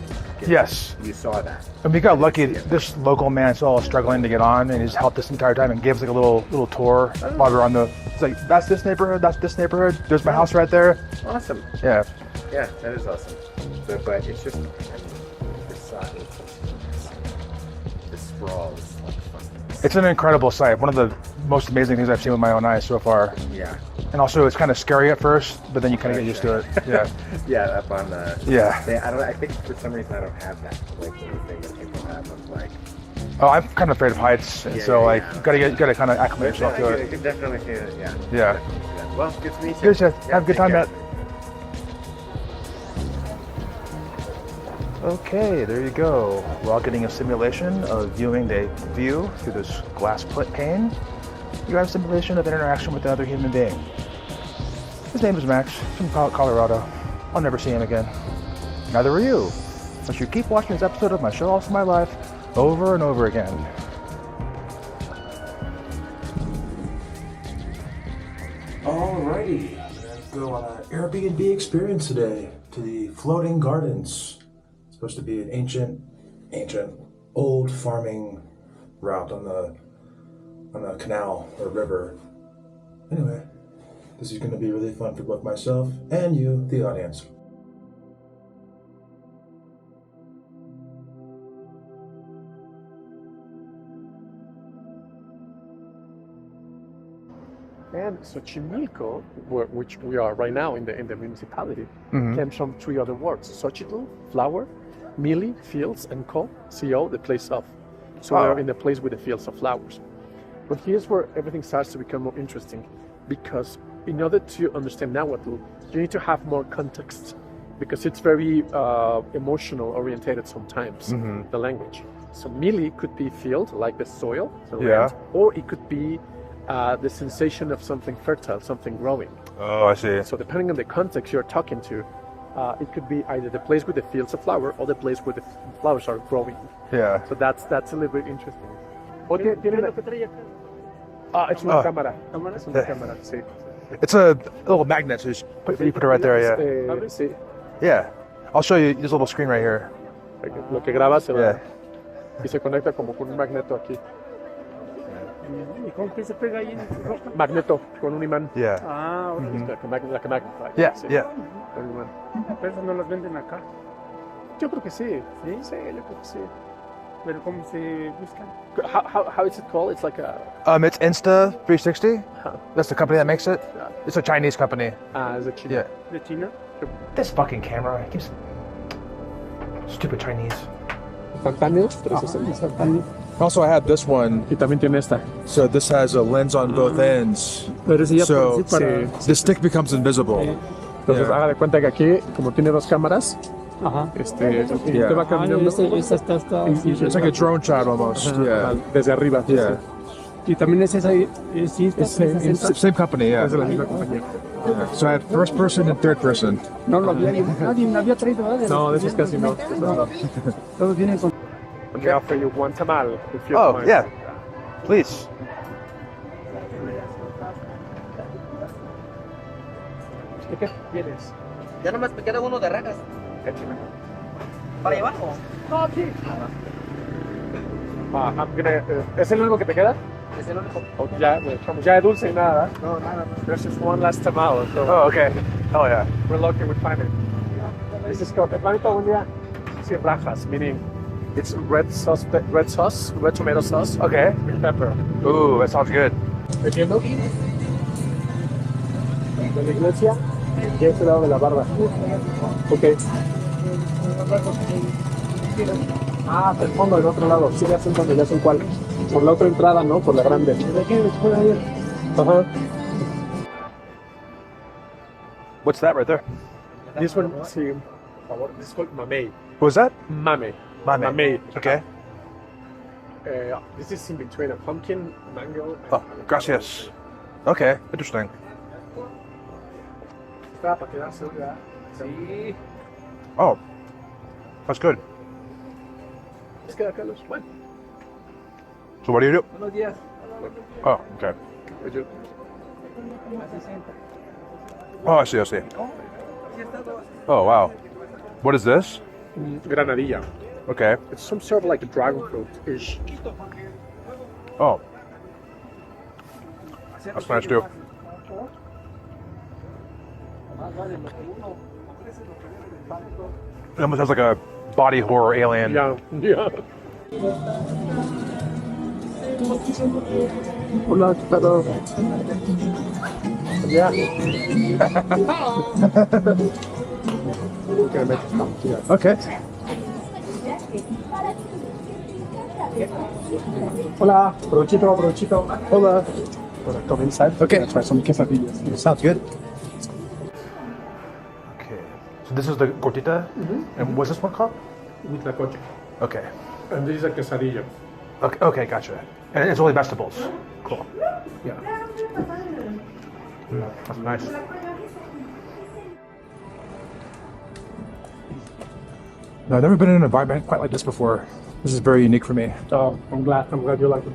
Yes. You saw that. And we got lucky. This local man saw us struggling to get on, and he's helped us the entire time and gave us like a little tour while we were on the. It's like, that's this neighborhood. That's this neighborhood. There's my house right there. Awesome. Yeah. Yeah, that is awesome. But it's just, I mean, this side, this sprawl is like fun. It's an incredible sight. One of the most amazing things I've seen with my own eyes so far. Yeah. And also, it's kind of scary at first, but then you kind of get used to it. Yeah. Yeah, up on the. Yeah. I think for some reason I don't have that like little thing that people have of like. Oh, I'm kind of afraid of heights, and so like you gotta kind of acclimate yourself to I it. can definitely see it. Yeah. Yeah. Well, good to meet you. Good, Chef. Yeah, Have a good take time, care. Matt. Okay, there you go. While getting a simulation of viewing the view through this glass pane, you have a simulation of interaction with another human being. His name is Max from Colorado. I'll never see him again. Neither will you, unless you keep watching this episode of my show All For My Life over and over again. Alrighty, go on an Airbnb experience today to the Floating Gardens. It's supposed to be an ancient, old farming route on a canal or river. Anyway, this is going to be really fun for both myself and you, the audience. And Xochimilco, which we are right now in the municipality, Mhm. comes from three other words: Xochitl, flower; Mili, fields; and Co, the place of. So Wow. we're in the place with the fields of flowers. But here's where everything starts to become more interesting, because in order to understand Nahuatl, you need to have more context, because it's very emotional orientated sometimes, Mhm. the language. So Mili could be field, like the soil, the Yeah. land, or it could be the sensation of something fertile, something growing. Oh, I see. So depending on the context you're talking to, it could be either the place with the fields of flower or the place where the flowers are growing. Yeah. So that's a little bit interesting. Es una Oh. cámara. Es una cámara, sí. It's a little magnet, so you put it right there, yeah. Sí. Yeah. I'll show you this little screen right here. Lo que grabas se va Yeah. y se conecta como con un magneto aquí. ¿Y con qué se pega ahí en tu ropa? Magneto, con un imán. Yeah. Ah, ahora Like a magnet. Yeah, Sí. yeah. Con un imán. pero esas no las venden acá. Yo creo que sí. Sí, yo creo que sí. Pero ¿cómo se buscan? How is it called? It's like a... It's Insta360. Huh. That's the company that makes it. Yeah. It's a Chinese company. Is it China? Yeah. ¿De China? This fucking camera. It keeps... Stupid Chinese. Instantáneo, 360 instantáneo. Also, I have this one. Y también tiene esta. So this has a lens on both ends. Pero ese ya So sí para... the stick becomes invisible. Entonces, Yeah. haga de cuenta que aquí, como tiene dos cámaras, Ajá. Yeah. te va caminando Esa está... It's like a drone shot almost. Yeah. desde arriba. Yeah. Y también es esa... Sí, está... Same company, yeah. Es de la misma compañía. So I had first person and third person. No lo había... Nadie me había traído, ¿verdad? No, de esos casi no. Todos vienen con... Let me offer you one tamal, if you Oh, don't mind. yeah. Please. ¿Qué quieres? Ya nomás me queda uno de rajas. ¿Para llevar o? No, aquí. ¿Es el único que te queda? Es el único. O ya, como ya de dulce y nada. No, nada. There's just one last tamal. So Oh, okay. Oh, yeah. we're lucky we find it. This is called hermanito un día. Sí, rajas, meaning it's red tomato sauce. Okay. With pepper. Ooh, that sounds good. ¿Entiendo? De la iglesia y ese lado de la barba. Ok. Del fondo, del otro lado. Sí, ya sé cuál. Por la otra entrada, ¿no? Por la grande. Ajá. What's that right there? This one, sí, por favor, this is called mamey. What was that? Mame. Mame. Mamey. Okay. This is in between a pumpkin, mango, and Oh, gracias. Okay, interesting. Está para quedarse, ¿verdad? Sí. Oh, that's good. Es que acá los... Bueno. So what do you do? Buenos días. Oh, okay. Oh, I see, I see. Oh, wow. What is this? Granadilla. Okay. It's some sort of like a dragon fruit-ish. Oh. That's nice too. It almost has like a body horror alien. Yeah, yeah. Hola, ¿qué tal? Yeah. Gonna make it come here. Okay. Hola, provechito, provechito. Hola. Wanna come inside? Okay. Try some quesadillas. Sounds good. Okay. So this is the gordita? And what's this one called? With la coche. Okay. And this is a quesadilla. Okay, gotcha. And it's only vegetables. Cool. Yeah. That's nice. No, I've never been in an environment quite like this before. This is very unique for me. Oh, I'm glad you like it.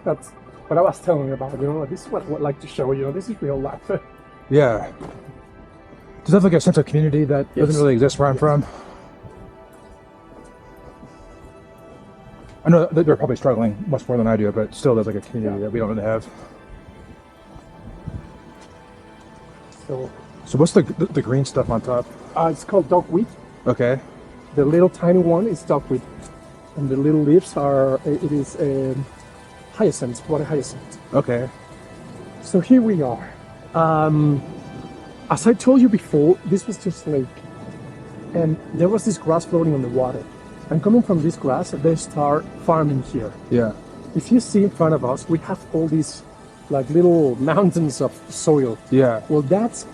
That's what I was telling you about, this is what I like to show you, this is real life. Yeah. Does it have like a sense of community that doesn't really exist where I'm from? I know that they're probably struggling much more than I do, but still there's like a community that we don't really have. So what's the green stuff on top? It's called dogweed. Okay. The little tiny one is dogweed. And the little leaves it is hyacinth, water hyacinth. Okay. So here we are. As I told you before, this was just lake. And there was this grass floating on the water. And coming from this grass, they start farming here. Yeah. If you see in front of us, we have all these like little mountains of soil. Yeah. Well, that's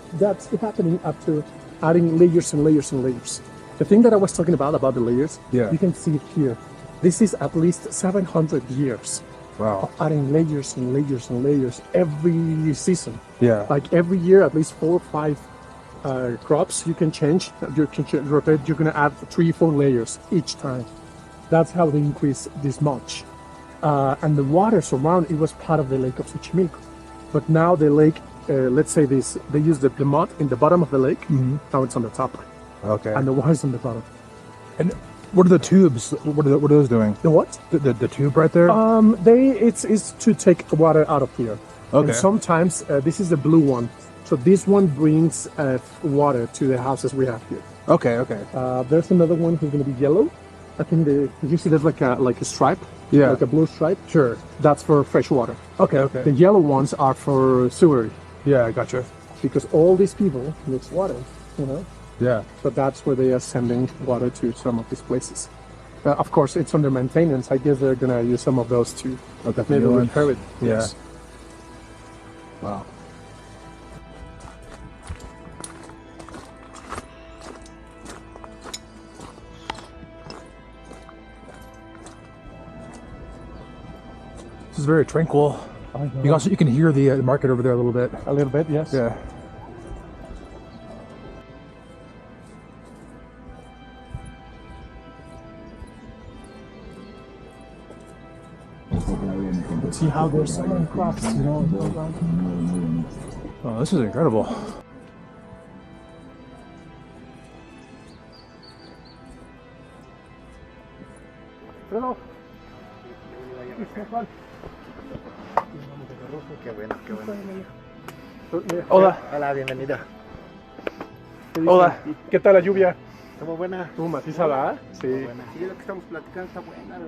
happening after adding layers and layers and layers. The thing that I was talking about the layers, yeah, you can see it here. This is at least 700 years. Wow. Of adding layers and layers and layers every season. Yeah. Like every year, at least 4 or 5 crops you can change. You can rotate. You're gonna add 3 or 4 layers each time. That's how they increase this much. And the waters around it was part of the lake of Xochimilco. But now the lake, let's say this, they use the mud in the bottom of the lake. Now it's on the top. Okay. And the water's on the bottom. And what are the tubes? What are those doing? The what? The tube right there? It's to take water out of here. Okay. And sometimes this is the blue one. So this one brings water to the houses we have here. Okay. Okay. There's another one who's going to be yellow. I think you see there's like a stripe. Yeah. Like a blue stripe. Sure. That's for fresh water. Okay. Okay. The yellow ones are for sewerage. Yeah, I gotcha. Because all these people need water, Yeah. So that's where they are sending water to some of these places. Of course, it's under maintenance. I guess they're gonna use some of those to maybe repair it. Yeah. Yes. Wow. This is very tranquil. You can hear the market over there a little bit. A little bit, yes. Yeah. See how there's so many crops, Oh, this is incredible. Hello. Qué bueno, qué bueno. Hola. Hola, bienvenida. Hola. ¿Qué tal la lluvia? ¿Estuvo buena? Estuvo maciza, ¿verdad? Sí. Buena. Sí, lo que estamos platicando está buena.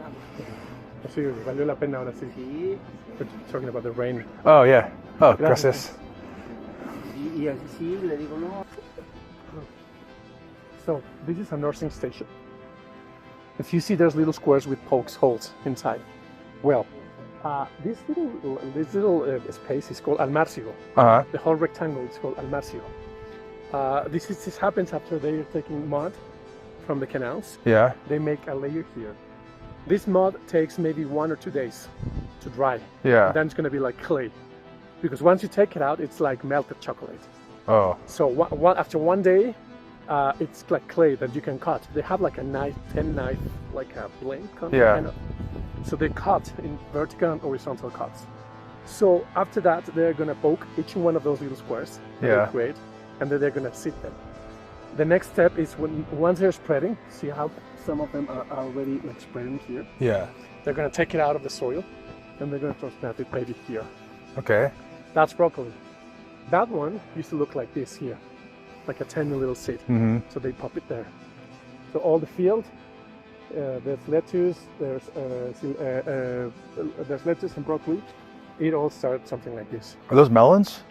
Sí, valió la pena ahora sí. Sí. We're talking about the rain. Oh, yeah. Oh, gracias. Y así sí, le digo no. So, this is a nursing station. If you see, there's little squares with pokes holes inside. Well, this little space is called almarcigo. Uh-huh. The whole rectangle is called almarcigo. This happens after they are taking mud from the canals. Yeah. They make a layer here. This mud takes maybe 1 or 2 days to dry. Yeah. And then it's going to be like clay. Because once you take it out, it's like melted chocolate. Oh. So after 1 day, it's like clay that you can cut. They have like a knife, 10 knife, like a blade. Yeah. Kind of. So they cut in vertical and horizontal cuts. So after that, they're gonna poke each one of those little squares that Yeah. they create, and then they're gonna sit them. The next step is once they're spreading, see how some of them are already like spreading here. Yeah. They're gonna take it out of the soil, and they're gonna transplant it maybe here. Okay. That's broccoli. That one used to look like this here, like a tiny little seed. Mm-hmm. So they pop it there. So all the field, there's lettuce, there's lettuce and broccoli. It all started something like this. Are those melons?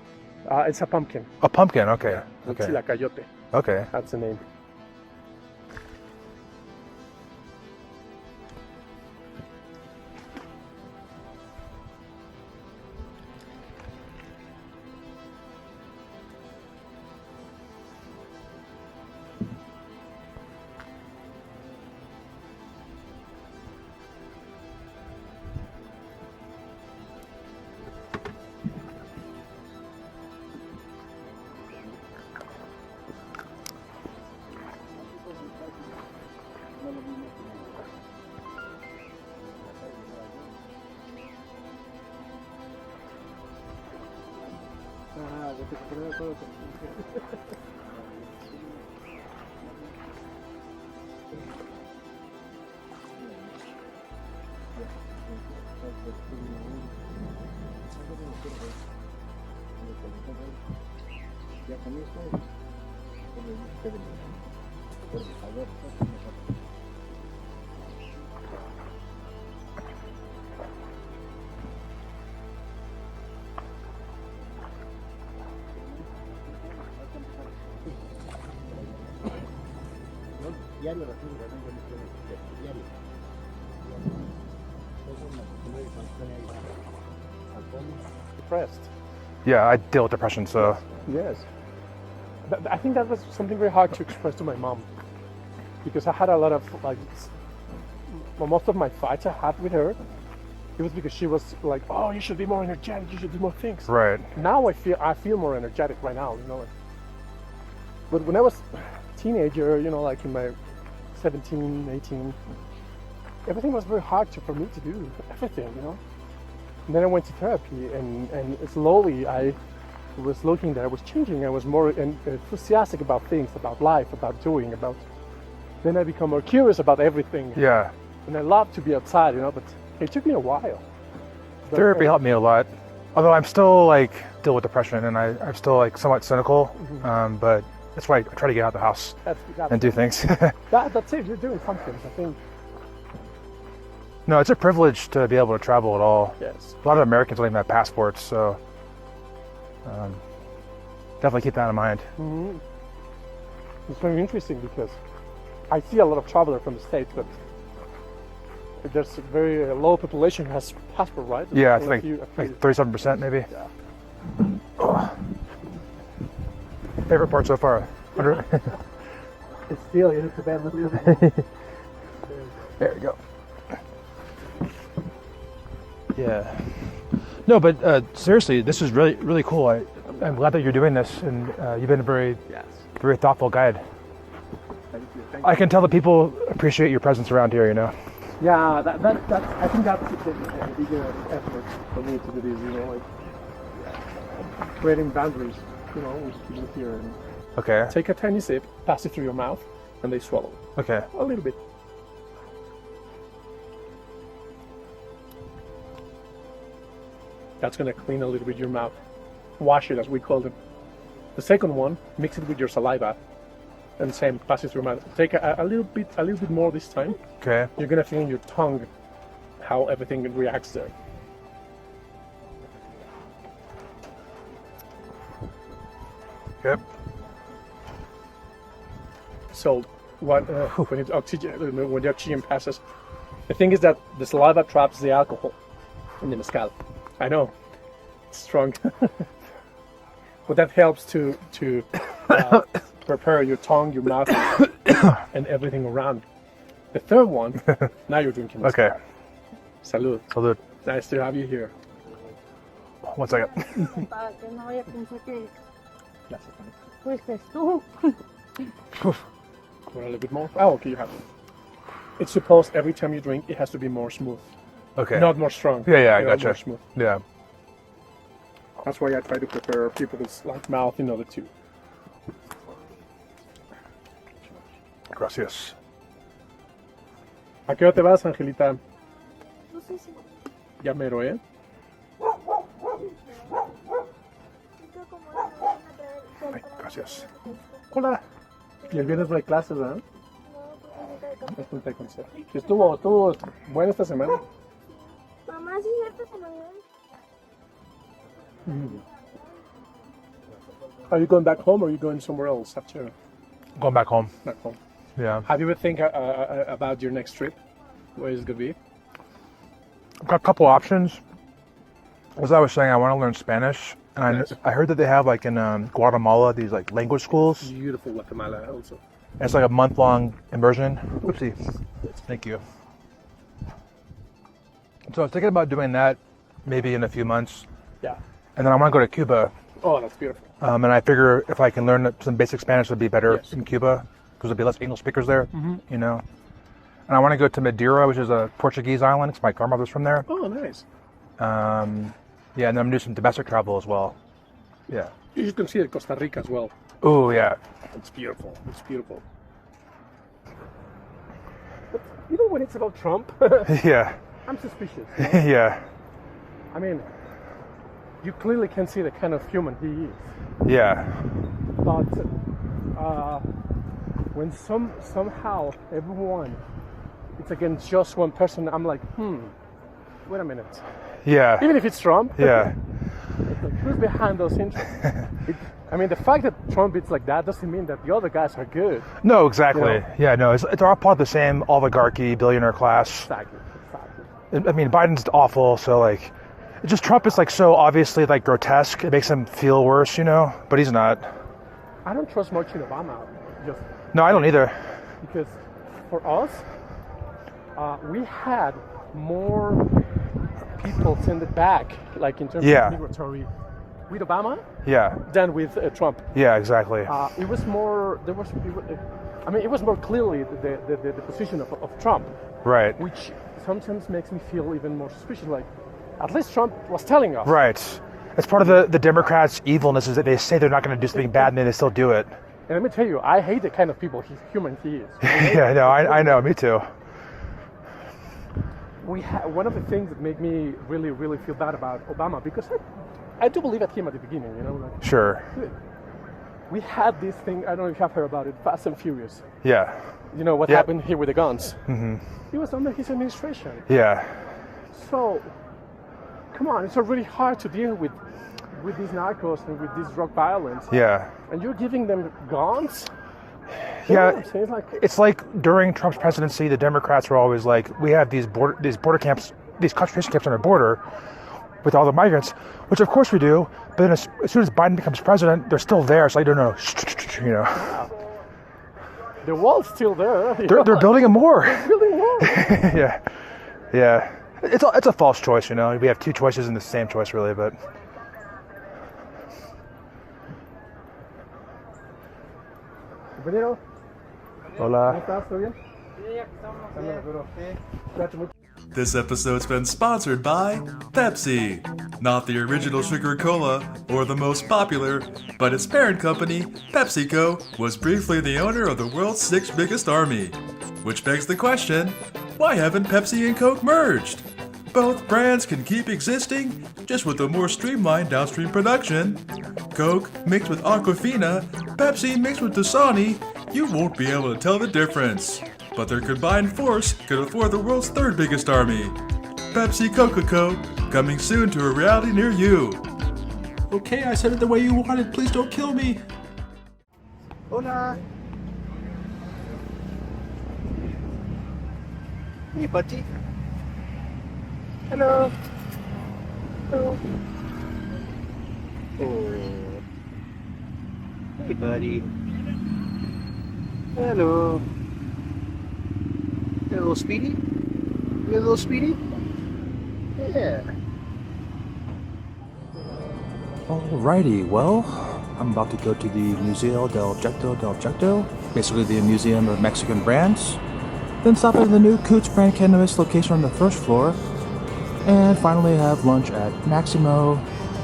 It's a pumpkin. A pumpkin. Okay. It's Okay. chilacayote. Okay. That's the name. Depressed. Yeah, I deal with depression, so Yes. I think that was something very hard to express to my mom, because I had a lot of most of my fights I had with her, it was because she was like, "Oh, you should be more energetic. You should do more things." right. Now I feel more energetic right now, you know. But when I was a teenager, you know, like in my 17, 18, everything was very hard for me to do everything, you know. And then I went to therapy, and slowly I was looking there, I was changing. I was more enthusiastic about things, about life, about doing, about. Then I become more curious about everything. Yeah. And I love to be outside, you know, but it took me a while. But, Therapy helped me a lot. Although I'm still like deal with depression, and I'm still like somewhat cynical. But that's why I try to get out of the house and do things. That's it. You're doing something, I think. No, it's a privilege to be able to travel at all. Yes. A lot of Americans don't even have passports, so definitely keep that in mind. Mm-hmm. It's very interesting because I see a lot of travelers from the States, but there's a very low population who has passport, right? Yeah, it's A like few- 37% maybe. Yeah. Oh. Favorite part so far? It's still, you have to bend a little bit. There we go. Yeah. No, but seriously, this is really, really cool. I'm glad that you're doing this, and you've been a very, very thoughtful guide. Thank you. I can tell that people appreciate your presence around here, you know. Yeah, that's, I think that's the bigger effort for me to do this, you know, like creating boundaries, you know, with people here. And Okay. take a tiny sip, pass it through your mouth, and they swallow. Okay. A little bit. That's gonna clean a little bit your mouth. Wash it, as we call it. The second one, mix it with your saliva, and same, pass it through your mouth. Take a little bit more this time. Okay. You're gonna feel in your tongue how everything reacts there. Yep. So when the oxygen passes, the thing is that the saliva traps the alcohol in the mezcal. I know, it's strong, but that helps to prepare your tongue, your mouth, and everything around. The third one, now you're drinking mezcal. Okay. Salud. Salud. Nice to have you here. 1 second. Para que no vaya a pensar que Gracias. fuiste tú. Want a little bit more? Oh, okay, you have it. It's supposed every time you drink, it has to be more smooth. Okay. Not more strong. Yeah, I You know, gotcha. more smooth. Yeah. That's why I try to prepare people's like mouth in order to. Gracias. ¿A qué hora te vas, Angelita? No sé si. Ya mero, ¿eh? Ay, gracias. Hola. Y el viernes no hay clases, ¿verdad? Es punta de consejo. Estuvo buena esta semana. Mamá, sí, esta semana. Are you going back home or are you going somewhere else after? Going back home. Back home. Yeah. Have you ever think about your next trip? Where it's gonna be? I've got a couple options. As I was saying, I want to learn Spanish, and I heard that they have like in Guatemala these like language schools. Beautiful Guatemala also. And it's like a month-long immersion. Oopsie. Thank you. So I was thinking about doing that maybe in a few months. Yeah. And then I want to go to Cuba. Oh, that's beautiful. And I figure if I can learn some basic Spanish, it'd be better in Cuba because there'll be less English speakers there, you know. And I want to go to Madeira, which is a Portuguese island because my grandmother's from there. Oh, nice. Yeah, and then I'm doing some domestic travel as well. Yeah. You should consider Costa Rica as well. Oh, yeah. It's beautiful. It's beautiful. But even when it's about Trump, Yeah. I'm suspicious. Yeah. I mean, you clearly can see the kind of human he is. Yeah. But when somehow everyone, it's against just one person, I'm like, wait a minute. Yeah. Even if it's Trump. Yeah. It's like, who's behind those interests? I mean, the fact that Trump is like that doesn't mean that the other guys are good. No, exactly. You know? Yeah, no, it's all part of the same oligarchy, billionaire class. Exactly. I mean, Biden's awful, so like, it's just Trump is like so obviously like grotesque. It makes him feel worse, you know, but he's not. I don't trust much in Obama. Just No, I don't either. because for us, we had more people sent back, like in terms Yeah. of migratory, with Obama Yeah. than with Trump. Yeah, exactly. It was more. It was more clearly the position of Trump, Right. which sometimes makes me feel even more suspicious. Like, at least Trump was telling us. Right. It's part of the Democrats' evilness is that they say they're not going to do something bad and then they still do it. And let me tell you, I hate the kind of people human he is. Yeah, no, I know, me too. One of the things that made me really, really feel bad about Obama, because I do believe at him at the beginning, you know. Like, Sure. we had this thing, I don't know if you have heard about it, Fast and Furious. Yeah. You know what happened here with the guns? Mm-hmm. It was under his administration. Yeah. So, come on, it's already hard to deal with these narcos and with this drug violence. Yeah. And you're giving them guns? You know Yeah, what I'm saying? it's like during Trump's presidency, the Democrats were always like, we have these border camps, these concentration camps on our border with all the migrants, which of course we do, but then as soon as Biden becomes president, they're still there. It's like, no, you know. The wall's still there. They're building more. They're building more. Yeah. Yeah. It's a false choice, you know. We have two choices in the same choice, really, but... Compañero. Hola. ¿Cómo estás? ¿Todo bien? This episode's been sponsored by Pepsi. Not the original sugar cola or the most popular, but its parent company, PepsiCo, was briefly the owner of the world's sixth biggest army. Which begs the question, why haven't Pepsi and Coke merged? Both brands can keep existing, just with a more streamlined downstream production. Coke mixed with Aquafina, Pepsi mixed with Dasani, you won't be able to tell the difference. But their combined force could afford the world's third biggest army. Pepsi Coca-Co, coming soon to a reality near you. Okay, I said it the way you wanted. Please don't kill me. Hola. Hey, buddy. Hello. Hello. Oh. Hey, buddy. Hello. You little Speedy? You little Speedy? Yeah. Alrighty, well, I'm about to go to the Museo del Objecto, basically the Museum of Mexican Brands. Then stop at the new Coots brand cannabis location on the first floor. And finally have lunch at Maximo,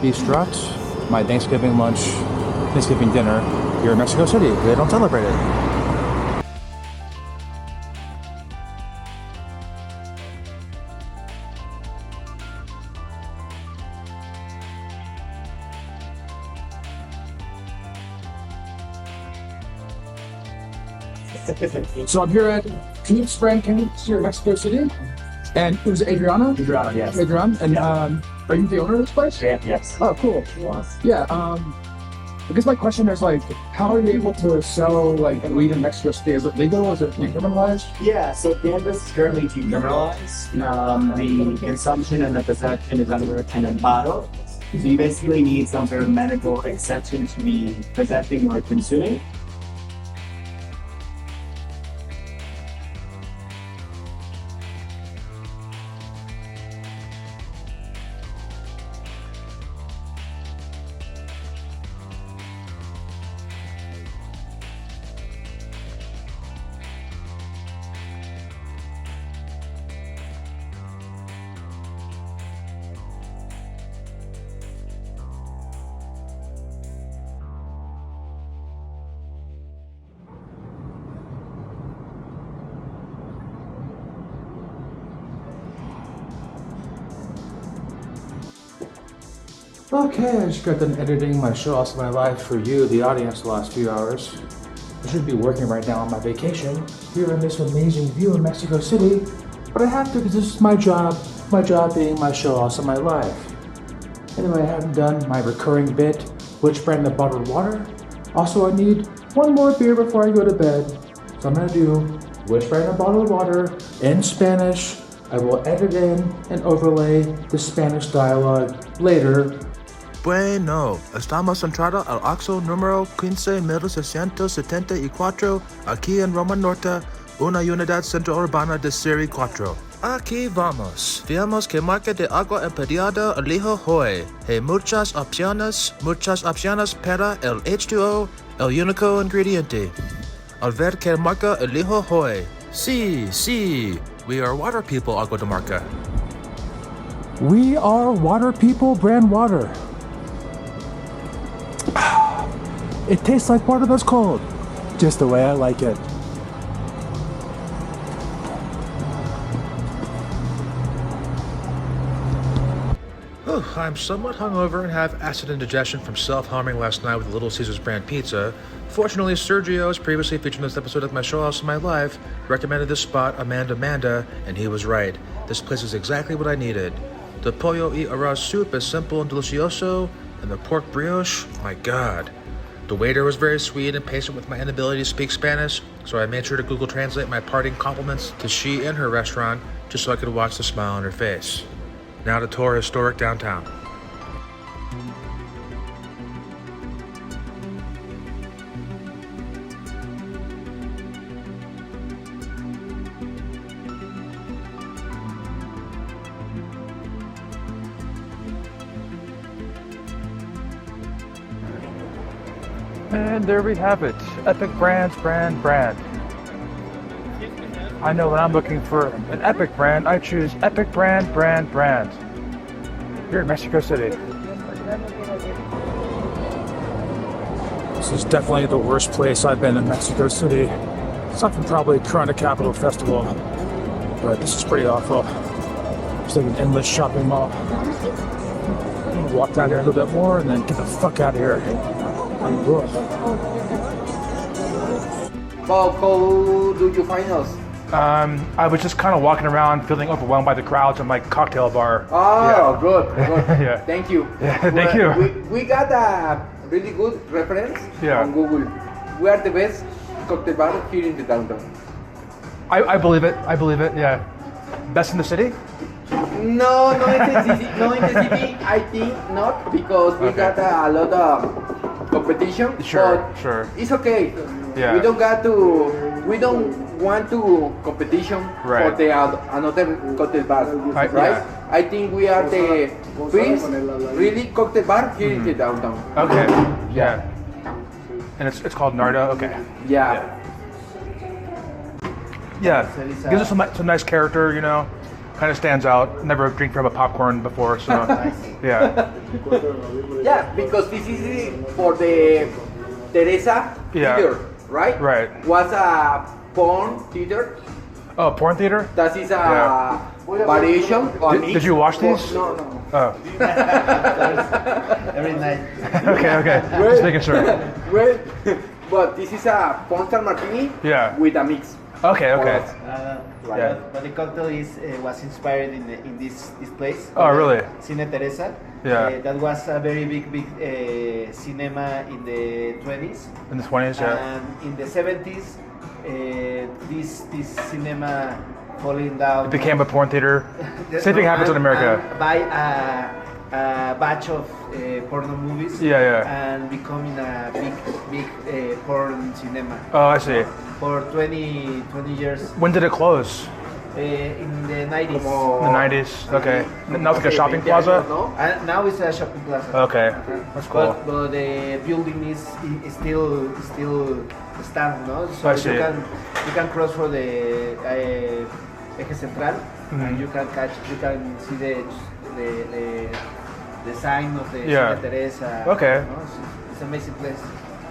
Bistrat, my Thanksgiving lunch, Thanksgiving dinner here in Mexico City. They don't celebrate it. So I'm here at Phoenix Brand Campus here in Mexico City. And it was Adriana? Adriana, yes. Adriana. And are you the owner of this place? Yeah, yes. Oh, cool. Yeah, I guess my question is like, how are you able to sell like weed in Mexico City? Is it legal? Is it decriminalized? Yeah, so cannabis is currently decriminalized. The consumption and the possession is under an amparo. So you basically need some sort of medical exception to be possessing or consuming. Okay, I just got done editing my show Off My Life for you, the audience, the last few hours. I should be working right now on my vacation here in this amazing view in Mexico City, but I have to because this is my job being my show Off My Life. Anyway, I haven't done my recurring bit, which brand of bottled water. Also, I need one more beer before I go to bed, so I'm gonna do which brand of bottled water in Spanish. I will edit in and overlay the Spanish dialogue later. Bueno, estamos entrada al Oxxo número 15674, aquí en Roma Norte, una unidad centro urbana de Serie 4. Aquí vamos. Veamos que marca de agua empediada elijo hoy. Hay muchas opciones para el H2O, el único ingrediente. Al ver que marca elijo hoy. Sí, we are water people, agua de marca. We are water people brand water. It tastes like water that's cold, just the way I like it. I'm somewhat hungover and have acid indigestion from self-harming last night with Little Caesars brand pizza. Fortunately, Sergio, as previously featured in this episode of my show House of My Life, recommended this spot, Amanda, and he was right. This place is exactly what I needed. The pollo y arroz soup is simple and delicioso, and the pork brioche, my god. The waiter was very sweet and patient with my inability to speak Spanish, so I made sure to Google Translate my parting compliments to she and her restaurant just so I could watch the smile on her face. Now to tour historic downtown. And there we have it. Epic brands, brand. I know when I'm looking for an epic brand, I choose epic brand. Here in Mexico City. This is definitely the worst place I've been in Mexico City. Aside from probably Corona Capital Festival. But this is pretty awful. It's like an endless shopping mall. I'm gonna walk down here a little bit more and then get the fuck out of here. Bob, how do you find us? I was just kind of walking around feeling overwhelmed by the crowds in my cocktail bar. Oh, yeah. Good. Yeah. Thank you. Yeah, thank you. We got a really good reference on Google. We are the best cocktail bar here in the downtown. I believe it, yeah. Best in the city? No, in the city, I think not, because we got a lot of competition. Sure. It's okay. Yeah. We don't want to competition for the another cocktail bar, right? Yeah. I think we are the first really cocktail bar here in the downtown. Okay. Yeah. And it's called Nardo. Okay. Yeah. Yeah. Gives us some nice character, you know. kind of stands out. Never drink from a popcorn before, so yeah. Yeah, because this is for the Teresa Yeah. theater, right? Right. Was a porn theater. Oh, porn theater? That is a Yeah. variation. Or Did you watch these? No, no. Oh. Every night. Okay. Just making sure. Well, but this is a porn star martini Yeah. with a mix. Okay. Yeah. But the cocktail was inspired in this place. Oh, really? Cine Teresa. Yeah. That was a very big cinema in the 20s. In the 20s, yeah. And in the 70s, this cinema falling down. It became a porn theater. Same thing happens in America. And buy a batch of porno movies. Yeah. And becoming a big porn cinema. Oh, I see. For 20 years. When did it close? In the 90s. In the 90s. Okay. Now it's like a shopping plaza. Now it's a shopping plaza. Okay, that's cool. But the building is still stand, no? So I see. you can cross for the Eje Central, and you can see the sign of the Yeah. Cine Teresa. Okay. No? It's an amazing place.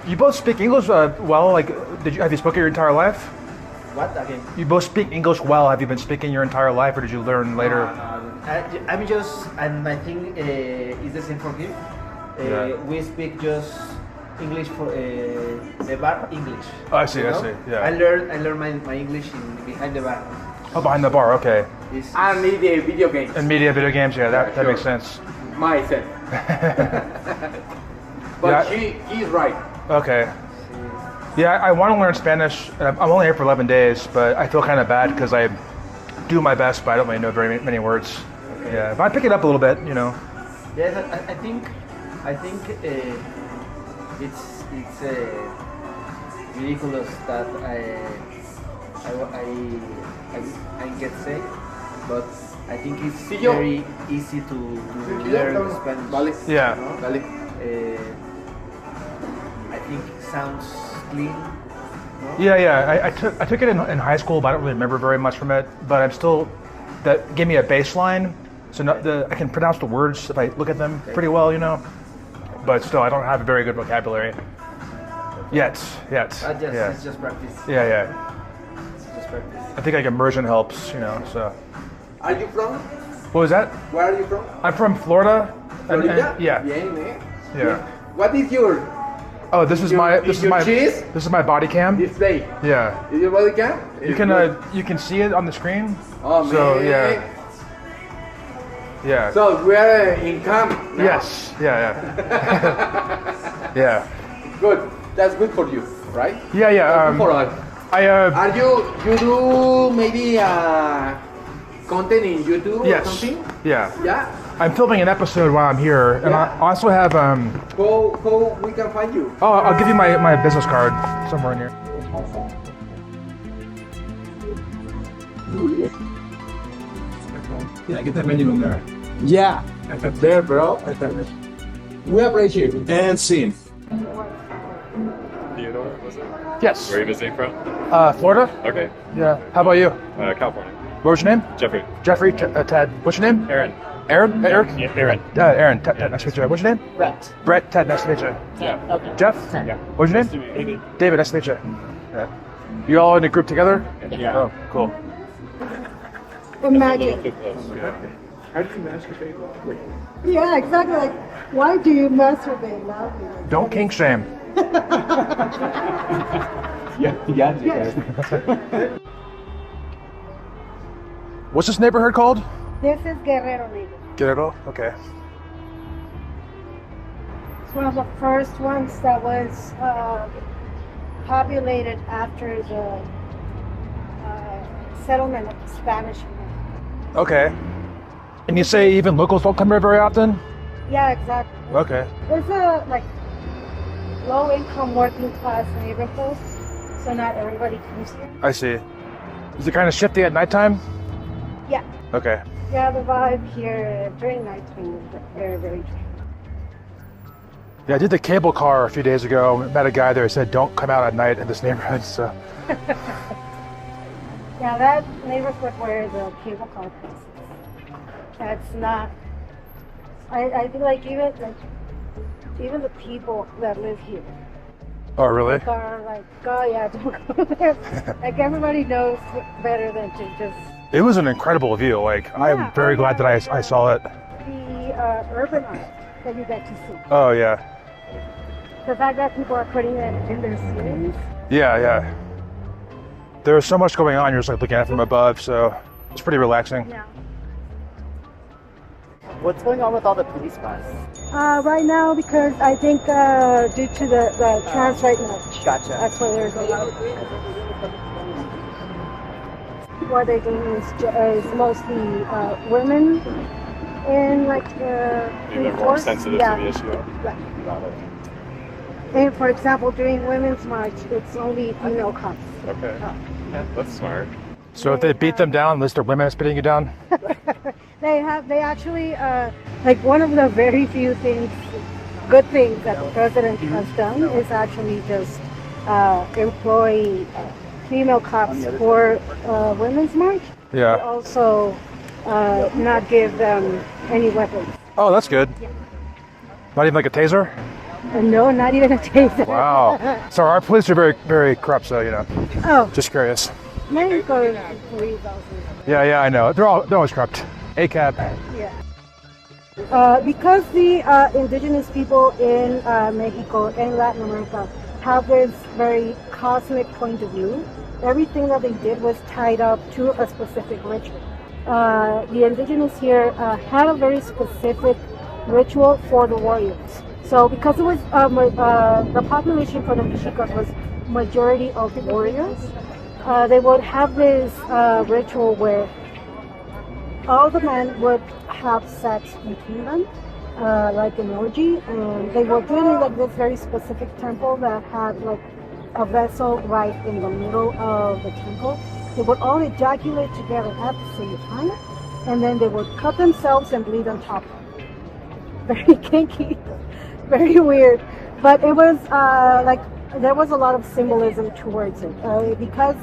You both speak English well. Like, have you spoken your entire life? What again? You both speak English well. Have you been speaking your entire life, or did you learn later? I'm just, and I think it's the same for him. Yeah. We speak just English for the bar English. Oh, I see. You I know? see. Yeah. I learned my English behind the bar. Oh, behind the bar. Okay. And media video games. And media video games. Yeah, that sure. makes sense. Myself. But Yeah. he's right. Okay. Yeah, I want to learn Spanish. I'm only here for 11 days, but I feel kind of bad because I do my best, but I don't really know very many words. Okay. Yeah, but I pick it up a little bit, you know. Yes, I think it's ridiculous that I get sick, but I think it's very easy to learn Spanish. Yeah. You know? I think it sounds clean. No? Yeah. I took it in high school, but I don't really remember very much from it. But I'm still, that gave me a baseline, so I can pronounce the words if I look at them pretty well, you know. But still, I don't have a very good vocabulary yet. It's just practice. Yeah. It's just practice. I think like immersion helps, you know. So. Are you from? What was that? Where are you from? I'm from Florida. Florida? Yeah. Yeah. What is your? Oh, this is my body cam. Display. Yeah. Is your body cam? You can see it on the screen. Oh man. So yeah. So we are in camp now. Yes. Yeah. Yeah. Good. That's good for you, right? Yeah. That's good for us. Are you do maybe content in YouTube or something? Yeah. Yeah. I'm filming an episode while I'm here, and I also have How we can find you? Oh, I'll give you my business card somewhere in here. Yeah, get that menu in there. Yeah. There, bro. We are right here. And scene. Theodore, was it? Yes. Where are you visiting from? Florida. Okay. Yeah. How about you? California. What was your name? Jeffrey. Jeffrey. Ted. What's your name? Aaron. Aaron? Eric? Yeah, Aaron. Aaron. Ted, nice to meet you. What's your name? Brett. Brett. Ted. Nice to meet you. Yeah. Okay. Jeff? Yeah. What's your name? David. David. Nice to meet you. Yeah. You all in a group together? Yeah. Oh, cool. Imagine. How do you masturbate? Yeah, exactly. Like, why do you masturbate loudly? Don't kink shame. Yes. What's this neighborhood called? This is Guerrero neighborhood. Guerrero? Okay. It's one of the first ones that was populated after the settlement of the Spanish. Okay. And you say even locals don't come here very often? Yeah, exactly. Okay. It's a low-income working class neighborhood, so not everybody comes here. I see. Is it kind of shifty at nighttime? Yeah. Okay. Yeah, the vibe here during nighttime is very, very good. Yeah, I did the cable car a few days ago. Met a guy there who said don't come out at night in this neighborhood, so. Yeah, that neighborhood where the cable car passes. That's not. I feel like even the people that live here. Oh, really? Are like, oh yeah, don't go there. Like everybody knows better than to just. It was an incredible view. Like, I'm very glad that I saw it. The urban art that you get to see. Oh, yeah. The fact that people are putting it in their cities. Yeah, yeah. There's so much going on. You're just like looking at it from above, so it's pretty relaxing. Yeah. What's going on with all the police cars? Right now, because I think due to the trans right now. Gotcha. That's why there's a lot. What they're doing is mostly women in like They're more sensitive to the issue. Right. Got it. And for example, during Women's March, it's only female cops. Okay. Yeah, that's smart. So if they beat them down, at least they're women spitting you down? They actually, like one of the very few good things that the president has done is actually just employ female cops for Women's March. Yeah. But also not give them any weapons. Oh, that's good. Yeah. Not even like a taser? No, not even a taser. Wow. So our police are very, very corrupt, so, you know. Oh. Just curious. Many police also. Yeah, I know. They're always corrupt. ACAB. Yeah. Because the indigenous people in Mexico and Latin America have this very cosmic point of view, everything that they did was tied up to a specific ritual. The indigenous here had a very specific ritual for the warriors. So because it was the population for the Mexicans was majority of warriors, they would have this ritual where all the men would have sex between them, like an orgy, and they were doing like this very specific temple that had like a vessel right in the middle of the temple. They would all ejaculate together at the same time, and then they would cut themselves and bleed on top. Very kinky, very weird, but it was like there was a lot of symbolism towards it because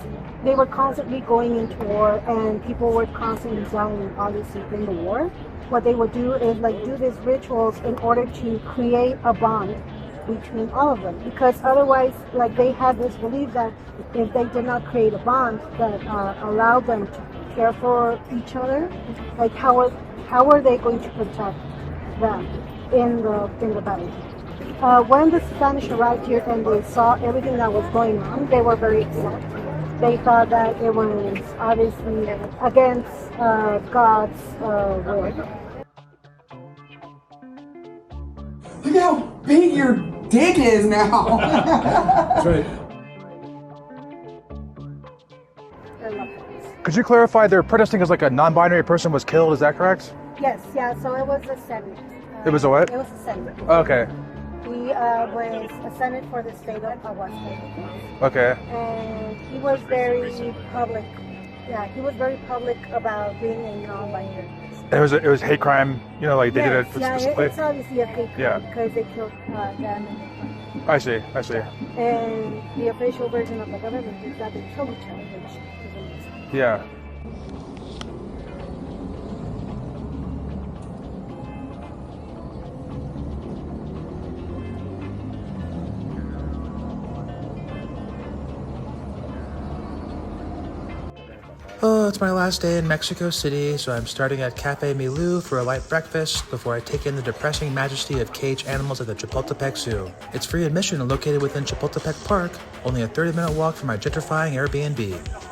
they were constantly going into war and people were constantly dying, obviously, in the war. What they would do is like do these rituals in order to create a bond between all of them, because otherwise, like they had this belief that if they did not create a bond that allowed them to care for each other, like how are they going to protect them in the battle? When the Spanish arrived here and they saw everything that was going on, they were very upset. They thought that it was obviously against God's will. Look how big your dick is now. That's right. Could you clarify they're protesting as like a non-binary person was killed, is that correct? Yes, yeah, so it was a Senate. It was a what? It was a Senate. Okay. He was a Senate for the state of Aguascalientes. Okay. And he was very public. Yeah, he was very public about being a non-binary person. It was hate crime, you know, like they did it specifically. It's obviously a hate crime because they killed them. I see. And the official version of the government is that they killed each other, which is amazing. Yeah. Oh, it's my last day in Mexico City, so I'm starting at Cafe Milou for a light breakfast before I take in the depressing majesty of caged animals at the Chapultepec Zoo. It's free admission and located within Chapultepec Park, only a 30-minute walk from my gentrifying Airbnb.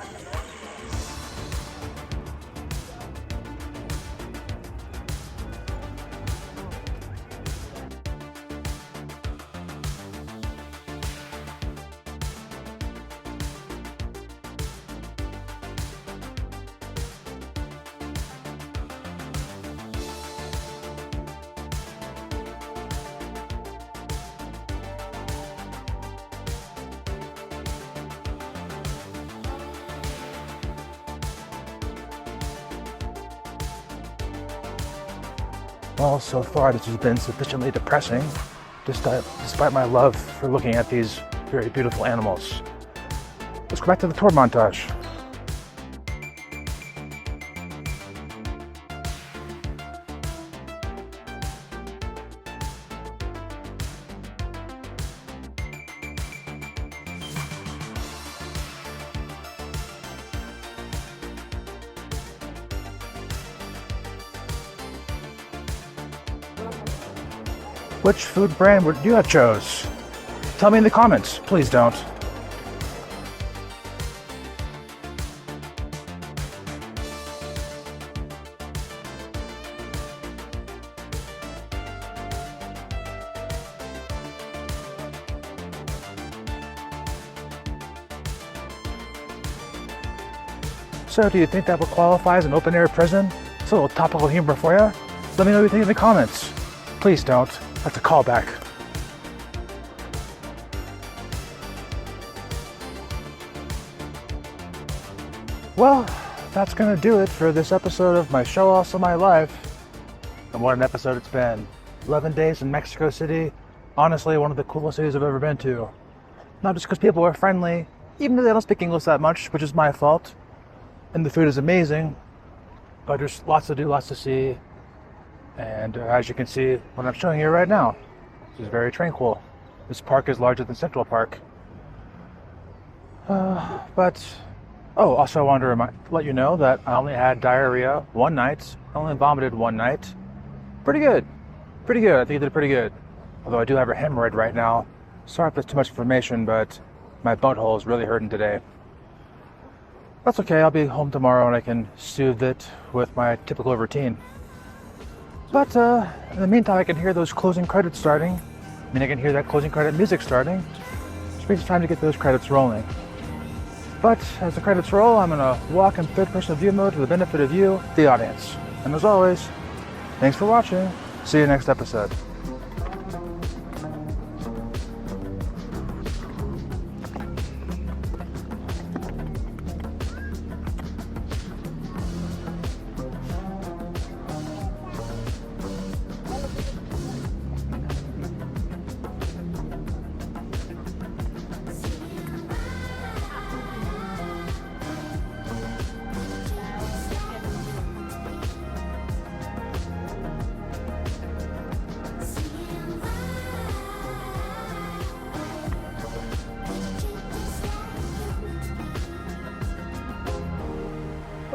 Well, so far this has been sufficiently depressing, despite my love for looking at these very beautiful animals. Let's go back to the tour montage. which food brand would you have chose? Tell me in the comments. Please don't. So do you think that would qualify as an open-air prison? It's a little topical humor for you. Let me know what you think in the comments. Please don't. That's a callback. Well, that's gonna do it for this episode of my show-offs of my life. And what an episode it's been. 11 days in Mexico City. Honestly, one of the coolest cities I've ever been to. Not just because people are friendly, even though they don't speak English that much, which is my fault. And the food is amazing, but there's lots to do, lots to see. And as you can see, what I'm showing you right now, this is very tranquil. This park is larger than Central Park. Also I wanted to let you know that I only had diarrhea one night. I only vomited one night. Pretty good. Pretty good. I think I did pretty good. Although I do have a hemorrhoid right now. Sorry if that's too much information, but my butthole is really hurting today. That's okay, I'll be home tomorrow and I can soothe it with my typical routine. But in the meantime, I can hear those closing credits starting. I mean, I can hear that closing credit music starting, which means it's time to get those credits rolling. But as the credits roll, I'm gonna walk in third-person view mode for the benefit of you, the audience. And as always, thanks for watching. See you next episode.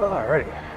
Alrighty.